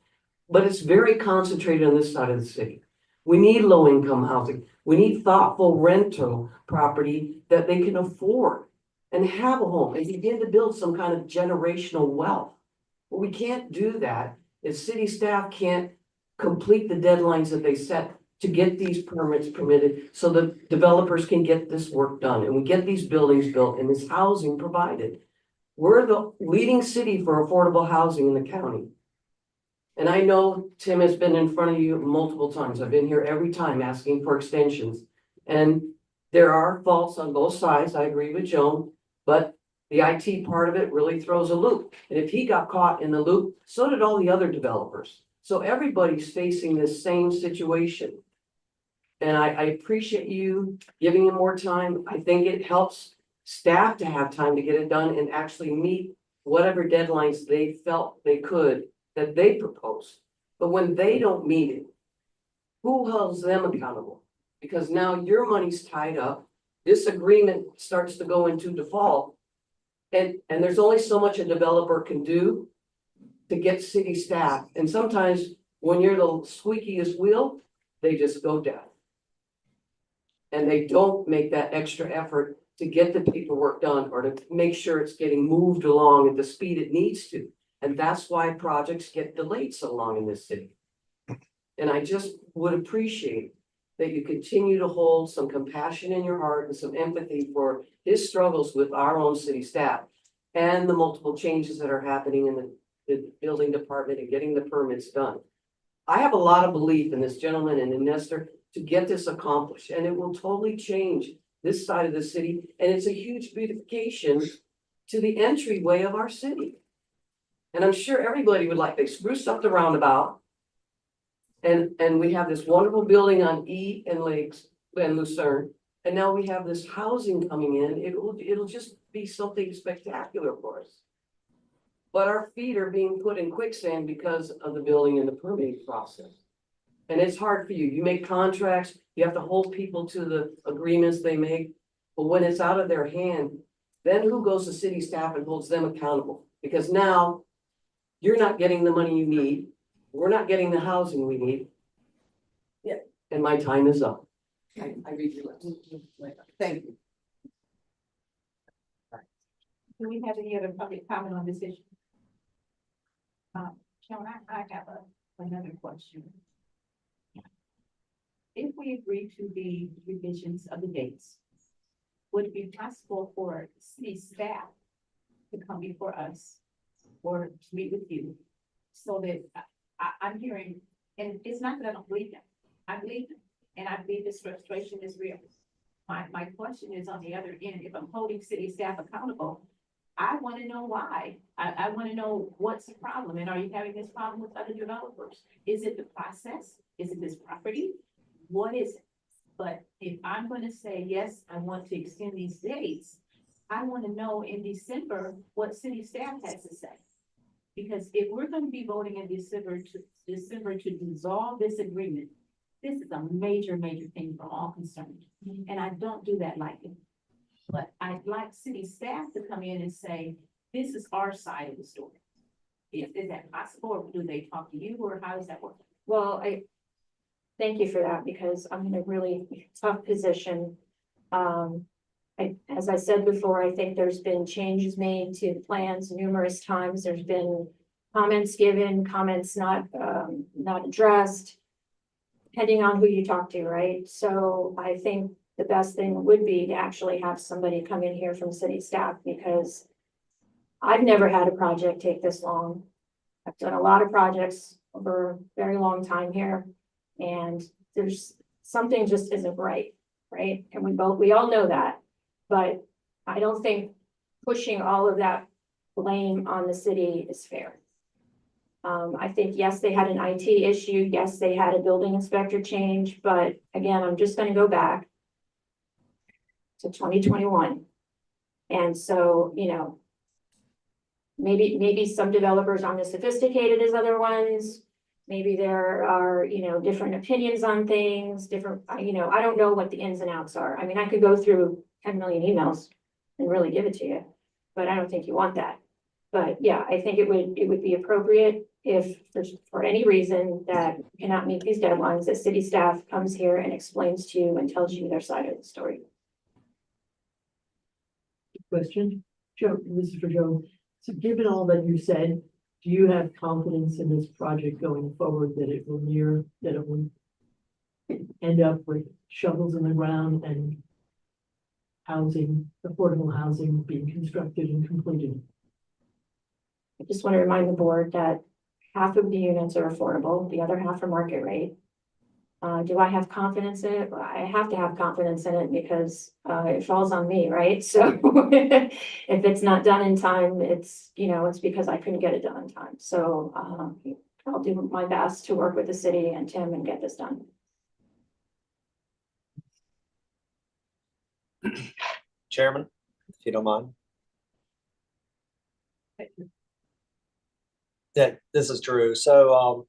S5: But it's very concentrated on this side of the city. We need low-income housing. We need thoughtful rental property that they can afford and have a home and begin to build some kind of generational wealth. Well, we can't do that if city staff can't complete the deadlines that they set to get these permits permitted so the developers can get this work done and we get these buildings built and this housing provided. We're the leading city for affordable housing in the county. And I know Tim has been in front of you multiple times. I've been here every time asking for extensions. And there are faults on both sides. I agree with Joan, but the IT part of it really throws a loop. And if he got caught in the loop, so did all the other developers. So everybody's facing this same situation. And I appreciate you giving him more time. I think it helps staff to have time to get it done and actually meet whatever deadlines they felt they could that they proposed. But when they don't meet it, who holds them accountable? because now your money's tied up. This agreement starts to go into default. And there's only so much a developer can do to get city staff. And sometimes when you're the squeakiest wheel, they just go deaf. And they don't make that extra effort to get the paperwork done or to make sure it's getting moved along at the speed it needs to. And that's why projects get delayed so long in this city. And I just would appreciate that you continue to hold some compassion in your heart and some empathy for his struggles with our own city staff and the multiple changes that are happening in the building department and getting the permits done. I have a lot of belief in this gentleman and in Nestor to get this accomplished, and it will totally change this side of the city. And it's a huge beautification to the entryway of our city. And I'm sure everybody would like, they spruced up the roundabout. And we have this wonderful building on E and Lakes and Lucerne. And now we have this housing coming in. It'll just be something spectacular for us. But our feet are being put in quicksand because of the building and the permitting process. And it's hard for you. You make contracts, you have to hold people to the agreements they make. But when it's out of their hand, then who goes to city staff and holds them accountable? Because now you're not getting the money you need. We're not getting the housing we need. Yeah, and my time is up. I read your lips. Thank you.
S3: Do we have any other public comment on this issue? Sean, I have another question. If we agree to the revisions of the dates, would it be possible for city staff to come before us or to meet with you so that I'm hearing, and it's not that I don't believe him, I believe him, and I believe this frustration is real. My question is on the other end, if I'm holding city staff accountable, I want to know why. I want to know what's the problem, and are you having this problem with other developers? Is it the process? Is it this property? What is it? But if I'm going to say, yes, I want to extend these dates, I want to know in December what city staff has to say. Because if we're going to be voting in December to dissolve this agreement, this is a major, major thing for all concerned. And I don't do that lightly. But I'd like city staff to come in and say, this is our side of the story. Is that possible, or do they talk to you, or how does that work?
S7: Well, I thank you for that, because I'm in a really tough position. As I said before, I think there's been changes made to plans numerous times. There's been comments given, comments not addressed, depending on who you talk to, right? So I think the best thing would be to actually have somebody come in here from city staff, because I've never had a project take this long. I've done a lot of projects over a very long time here, and there's something just isn't right, right? And we all know that, but I don't think pushing all of that blame on the city is fair. I think, yes, they had an IT issue. Yes, they had a building inspector change, but again, I'm just going to go back to 2021. And so, you know, maybe some developers aren't as sophisticated as other ones. Maybe there are, you know, different opinions on things, different, you know, I don't know what the ins and outs are. I mean, I could go through 10 million emails and really give it to you, but I don't think you want that. But yeah, I think it would be appropriate if for any reason that you cannot meet these deadlines, that city staff comes here and explains to you and tells you their side of the story.
S14: Question, Joe, this is for Joe. So given all that you said, do you have confidence in this project going forward that it will end up with shovels in the ground and housing, affordable housing being constructed and completed?
S7: I just want to remind the board that half of the units are affordable, the other half are market rate. Do I have confidence in it? Well, I have to have confidence in it because it falls on me, right? So if it's not done in time, it's, you know, it's because I couldn't get it done in time. So I'll do my best to work with the city and Tim and get this done.
S8: Chairman, if you don't mind. Yeah, this is Drew. So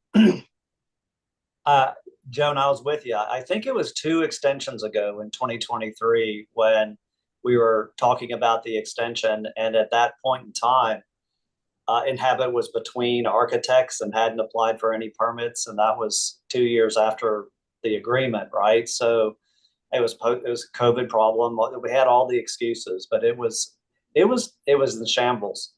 S8: Joan, I was with you. I think it was 2 extensions ago in 2023 when we were talking about the extension. And at that point in time, Inhabit was between architects and hadn't applied for any permits. And that was 2 years after the agreement, right? So it was a COVID problem. We had all the excuses, but it was the shambles.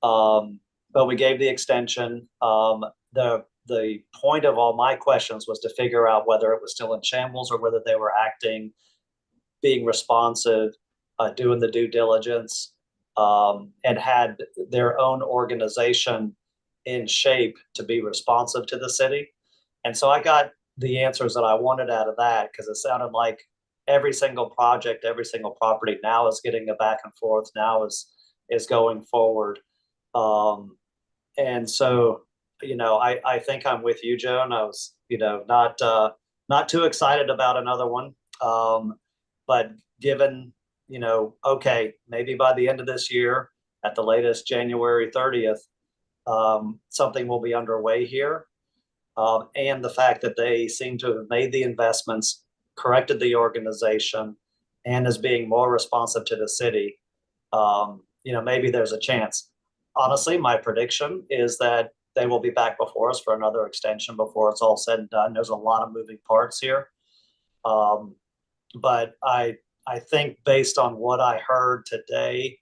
S8: But we gave the extension. The point of all my questions was to figure out whether it was still in shambles or whether they were acting, being responsive, doing the due diligence, and had their own organization in shape to be responsive to the city. And so I got the answers that I wanted out of that, because it sounded like every single project, every single property now is getting a back and forth, now is going forward. And so, I think I'm with you, Joan. I was, not too excited about another one. But given, okay, maybe by the end of this year, at the latest January 30th, something will be underway here. And the fact that they seem to have made the investments, corrected the organization, and is being more responsive to the city, maybe there's a chance. Honestly, my prediction is that they will be back before us for another extension before it's all said and done. There's a lot of moving parts here. But I think based on what I heard today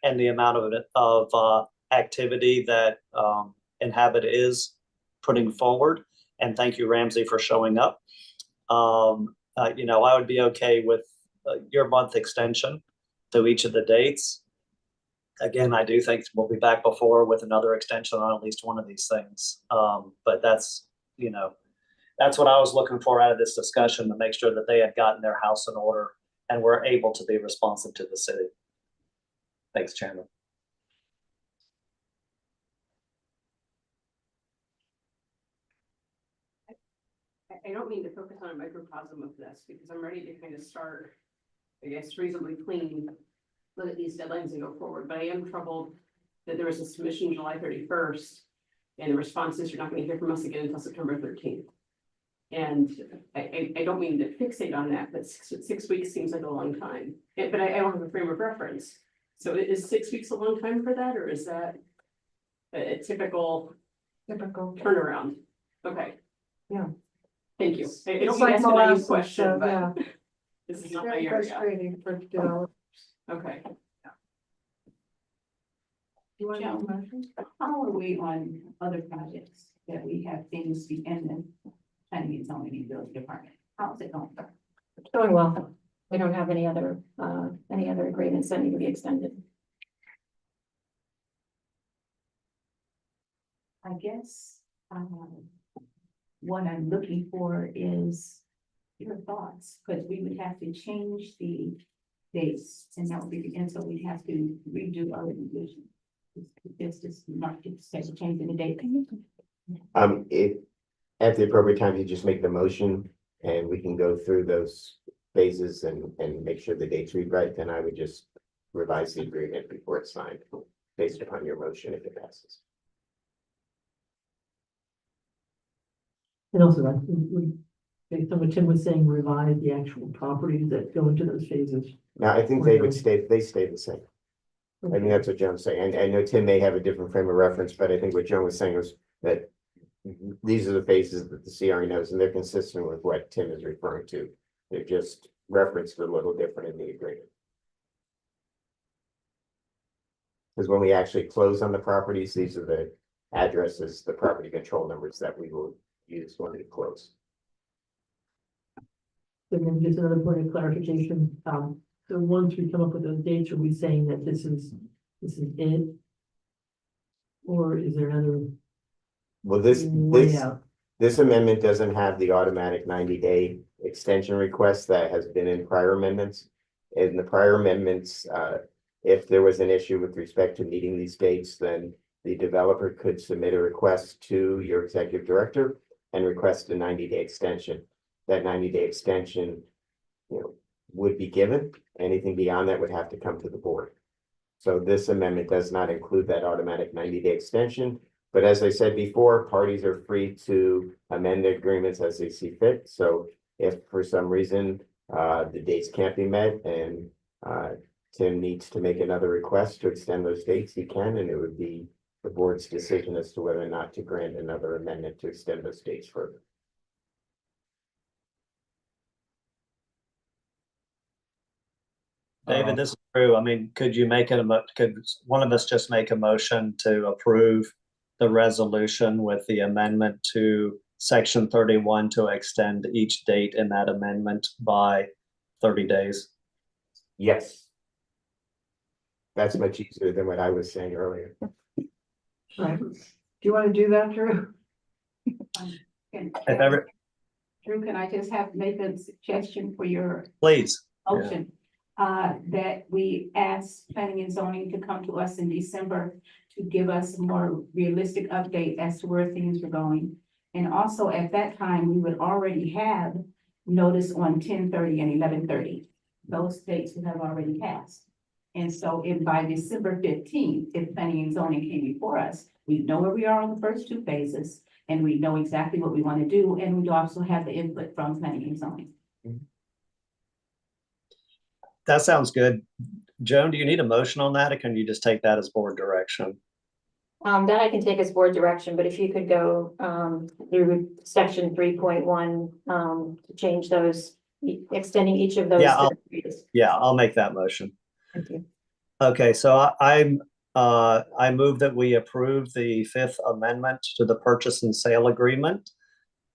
S8: and the amount of activity that Inhabit is putting forward, and thank you, Ramsey, for showing up. I would be okay with your month extension to each of the dates. Again, I do think we'll be back before with another extension on at least one of these things. But that's what I was looking for out of this discussion, to make sure that they had gotten their house in order and were able to be responsive to the city. Thanks, Chairman.
S11: I don't mean to focus on a microcosm of this, because I'm ready to kind of start, I guess, reasonably clean, look at these deadlines and go forward. But I am troubled that there was a submission July 31st, and the response is you're not going to hear from us again until September 13th. And I don't mean to fixate on that, but six weeks seems like a long time. But I don't have a frame of reference. So is 6 weeks a long time for that, or is that a typical turnaround? Okay.
S14: Yeah.
S11: Thank you. I
S14: It's
S11: don't
S14: like
S11: mean to ask a naive
S14: molasses,
S11: question,
S14: so,
S11: but
S14: yeah.
S11: this is not my
S14: Very
S11: area.
S14: frustrating for developers.
S11: Okay.
S3: Do you want to have a motion? How are we on other projects that we have things the end of planning and zoning and building department? How's it going?
S7: Going well. We don't have any other agreements that need to be extended.
S3: I guess, what I'm looking for is your thoughts, because we would have to change the dates, and that would be, and so we'd have to redo our revision. It's just not just changing the date.
S2: If at the appropriate time, you just make the motion and we can go through those phases and make sure the dates read right, then I would just revise the agreement before it's signed based upon your motion if it passes.
S14: And also, like, based on what Tim was saying, revise the actual properties that go into those phases.
S2: Now, I think they stay the same. I think that's what Joan's saying. I know Tim may have a different frame of reference, but I think what Joan was saying was that these are the phases that the CRA knows, and they're consistent with what Tim is referring to. They're just referenced a little different in the agreement. Because when we actually close on the properties, these are the addresses, the property control numbers that we will use when we close.
S14: And then just another point of clarification, so once we come up with those dates, are we saying that this is it? Or is there another
S2: Well,
S14: way out?
S2: this amendment doesn't have the automatic 90-day extension request that has been in prior amendments. In the prior amendments, if there was an issue with respect to meeting these dates, then the developer could submit a request to your executive director and request a 90-day extension. That 90-day extension, would be given. Anything beyond that would have to come to the board. So this amendment does not include that automatic 90-day extension, But as I said before, parties are free to amend their agreements as they see fit. So if for some reason the dates can't be met and Tim needs to make another request to extend those dates, he can, and it would be the board's decision as to whether or not to grant another amendment to extend those dates further.
S8: David, this is true. I mean, could you make it could one of us just make a motion to approve the resolution with the amendment to section 31 to extend each date in that amendment by 30 days?
S2: Yes. That's much easier than what I was saying earlier.
S14: Right. Do you want to do that, Drew?
S8: If ever,
S3: Drew, can I just make a suggestion for your
S8: please.
S3: motion? That we ask planning and zoning to come to us in December to give us a more realistic update as to where things are going. And also at that time, we would already have notice on 10/30 and 11/30. Those dates would have already passed. And so if by December 15th, if planning and zoning came before us, we know where we are on the first two phases, and we know exactly what we want to do, and we also have the input from planning and zoning.
S8: That sounds good. Joan, do you need a motion on that, or can you just take that as board direction?
S7: That I can take as board direction, but if you could go through section 3.1 to change those, extending each of those.
S8: Yeah, I'll make that motion.
S7: Thank you.
S8: Okay, so I move that we approve the Fifth Amendment to the purchase and sale agreement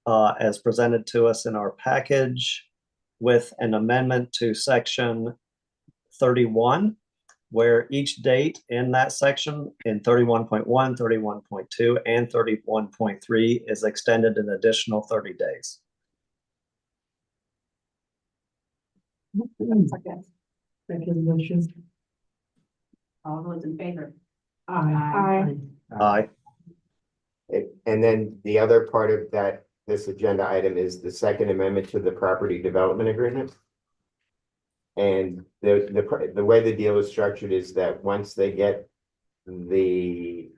S8: as presented to us in our package, with an amendment to section 31, where each date in that section in 31.1, 31.2, and 31.3 is extended an additional 30 days.
S14: Second motion.
S3: All those in favor?
S14: Aye.
S8: Aye.
S2: And then the other part of this agenda item is the Second Amendment to the Property Development Agreement. And the way the deal is structured is that once they get the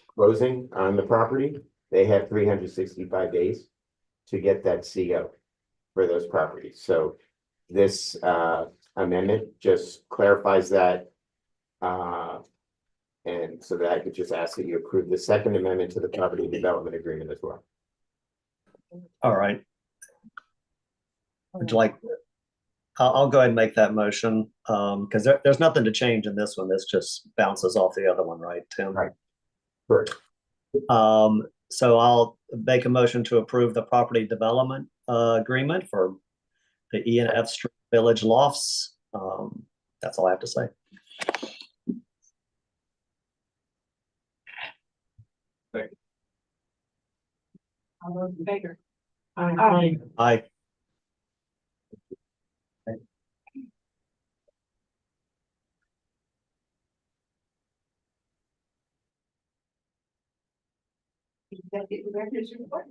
S2: closing on the property, they have 365 days to get that CO for those properties. So this amendment just clarifies that. And so that I could just ask that you approve the Second Amendment to the Property Development Agreement as well.
S8: All right. Would you like, I'll go ahead and make that motion, because there's nothing to change in this one. This just bounces off the other one, right, Tim?
S2: Right. Correct.
S8: So I'll make a motion to approve the property development agreement for the E and F Street Village Lofts. That's all I have to say.
S3: All those in favor?
S14: Aye.
S8: Aye.
S3: Executive Director's report.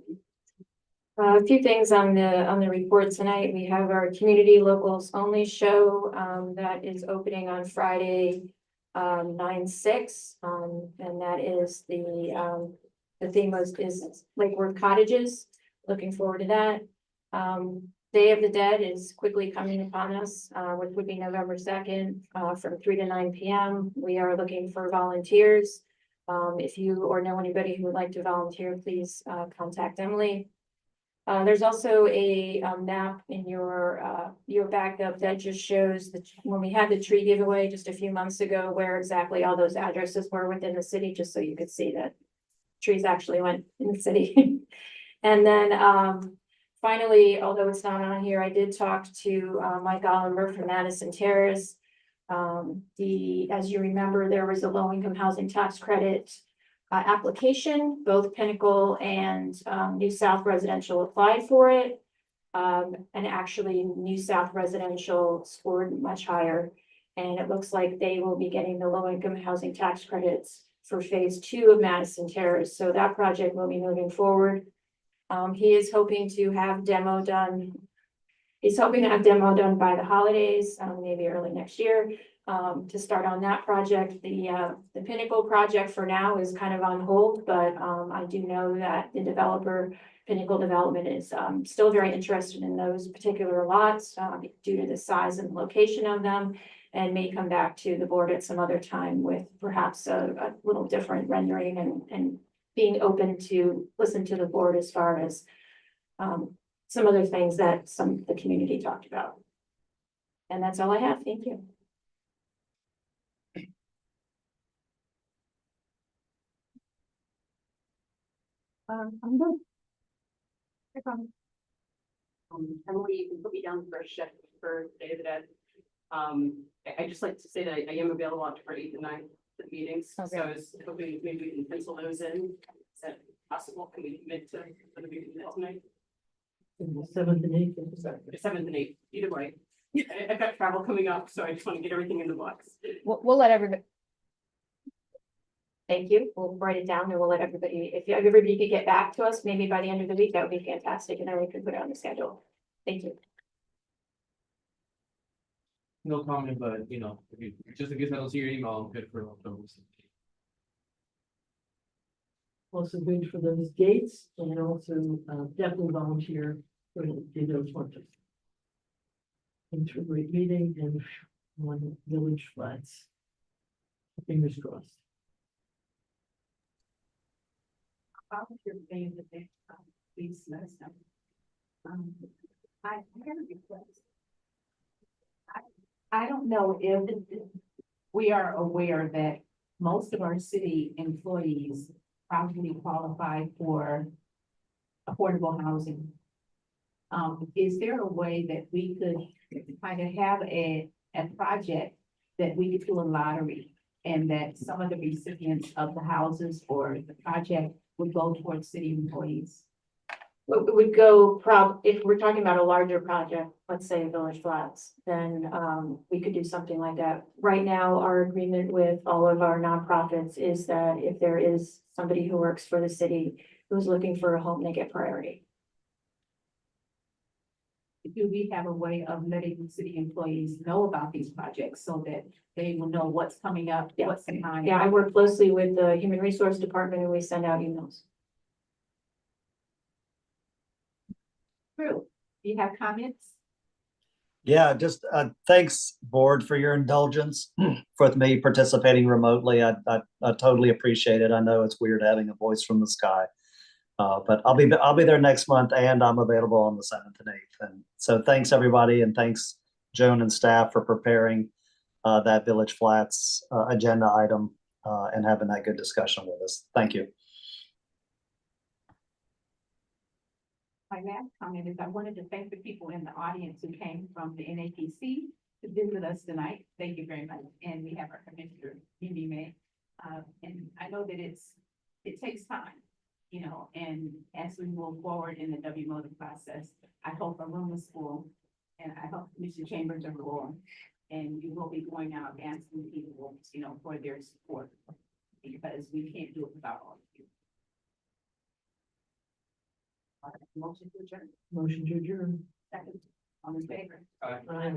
S7: A few things on the report tonight. We have our community locals only show that is opening on Friday, 9/6, and that is the theme is Lakewood Cottages. Looking forward to that. Day of the Dead is quickly coming upon us, which would be November 2nd, from 3 to 9 p.m. We are looking for volunteers. If you or know anybody who would like to volunteer, please contact Emily. There's also a map in your backup that just shows when we had the tree giveaway just a few months ago, where exactly all those addresses were within the city, just so you could see that trees actually went in the city. And then finally, although it's not on here, I did talk to Mike Oliver from Madison Terrace. As you remember, there was a low-income housing tax credit application. Both Pinnacle and New South Residential applied for it. And actually New South Residential scored much higher. And it looks like they will be getting the low-income housing tax credits for phase 2 of Madison Terrace. So that project will be moving forward. He is hoping to have demo done. He's hoping to have demo done by the holidays, maybe early next year. to start on that project. The Pinnacle project for now is kind of on hold, but, I do know that the developer, Pinnacle Development, is, still very interested in those particular lots, due to the size and location of them, and may come back to the board at some other time with perhaps a little different rendering and being open to listen to the board as far as, some other things that some of the community talked about. And that's all I have. Thank you. I'm good. No problem.
S11: Emily, you can put me down for a shift for David Ed. I just like to say that I am available October 8th and 9th for the meetings, so I was hoping maybe we can pencil those in. Is that possible? Can we commit to for the meeting tonight?
S14: The 7th and 8th.
S11: The 7th and 8th, either way. I've got travel coming up, so I just want to get everything in the box.
S7: We'll let everybody. Thank you. We'll write it down and we'll let everybody, if everybody could get back to us, maybe by the end of the week, that would be fantastic, and then we could put it on the schedule. Thank you.
S13: No comment, but you know, just in case I don't see your email, I'm good for October.
S14: Also good for those dates, and also definitely volunteer for those ones. Thanks for a great meeting and on Village Flats. Fingers crossed.
S3: If you're paying the next time, please let us know. I have a request. I don't know if we are aware that most of our city employees probably qualify for affordable housing. Is there a way that we could kind of have a project that we could do a lottery, and that some of the recipients of the houses or the project would go towards city employees?
S7: It would go if we're talking about a larger project, let's say Village Flats, then we could do something like that. Right now, our agreement with all of our nonprofits is that if there is somebody who works for the city who's looking for a home, they get priority.
S3: Do we have a way of letting city employees know about these projects so that they will know what's coming up, what's in mind?
S7: Yeah, I work closely with the Human Resource Department and we send out emails.
S3: True. Do you have comments?
S8: Yeah, just thanks, board, for your indulgence with me participating remotely. I totally appreciate it. I know it's weird having a voice from the sky. But I'll be there next month, and I'm available on the 7th and 8th. And so thanks everybody, and thanks Joan and staff for preparing that Village Flats agenda item and having that good discussion with us. Thank you.
S3: My last comment is I wanted to thank the people in the audience who came from the NAPC to visit us tonight. Thank you very much. And we have our commissioner, Mimi May. And I know that it takes time, you know, and as we move forward in the WMOTA process, I hope a room is full, and I hope Commissioner Chambers are full, and you will be going out asking people, you know, for their support, because we can't do it without all of you. Motion to adjourn.
S14: Motion to adjourn.
S3: Second, all in favor?
S13: Aye.
S14: Aye.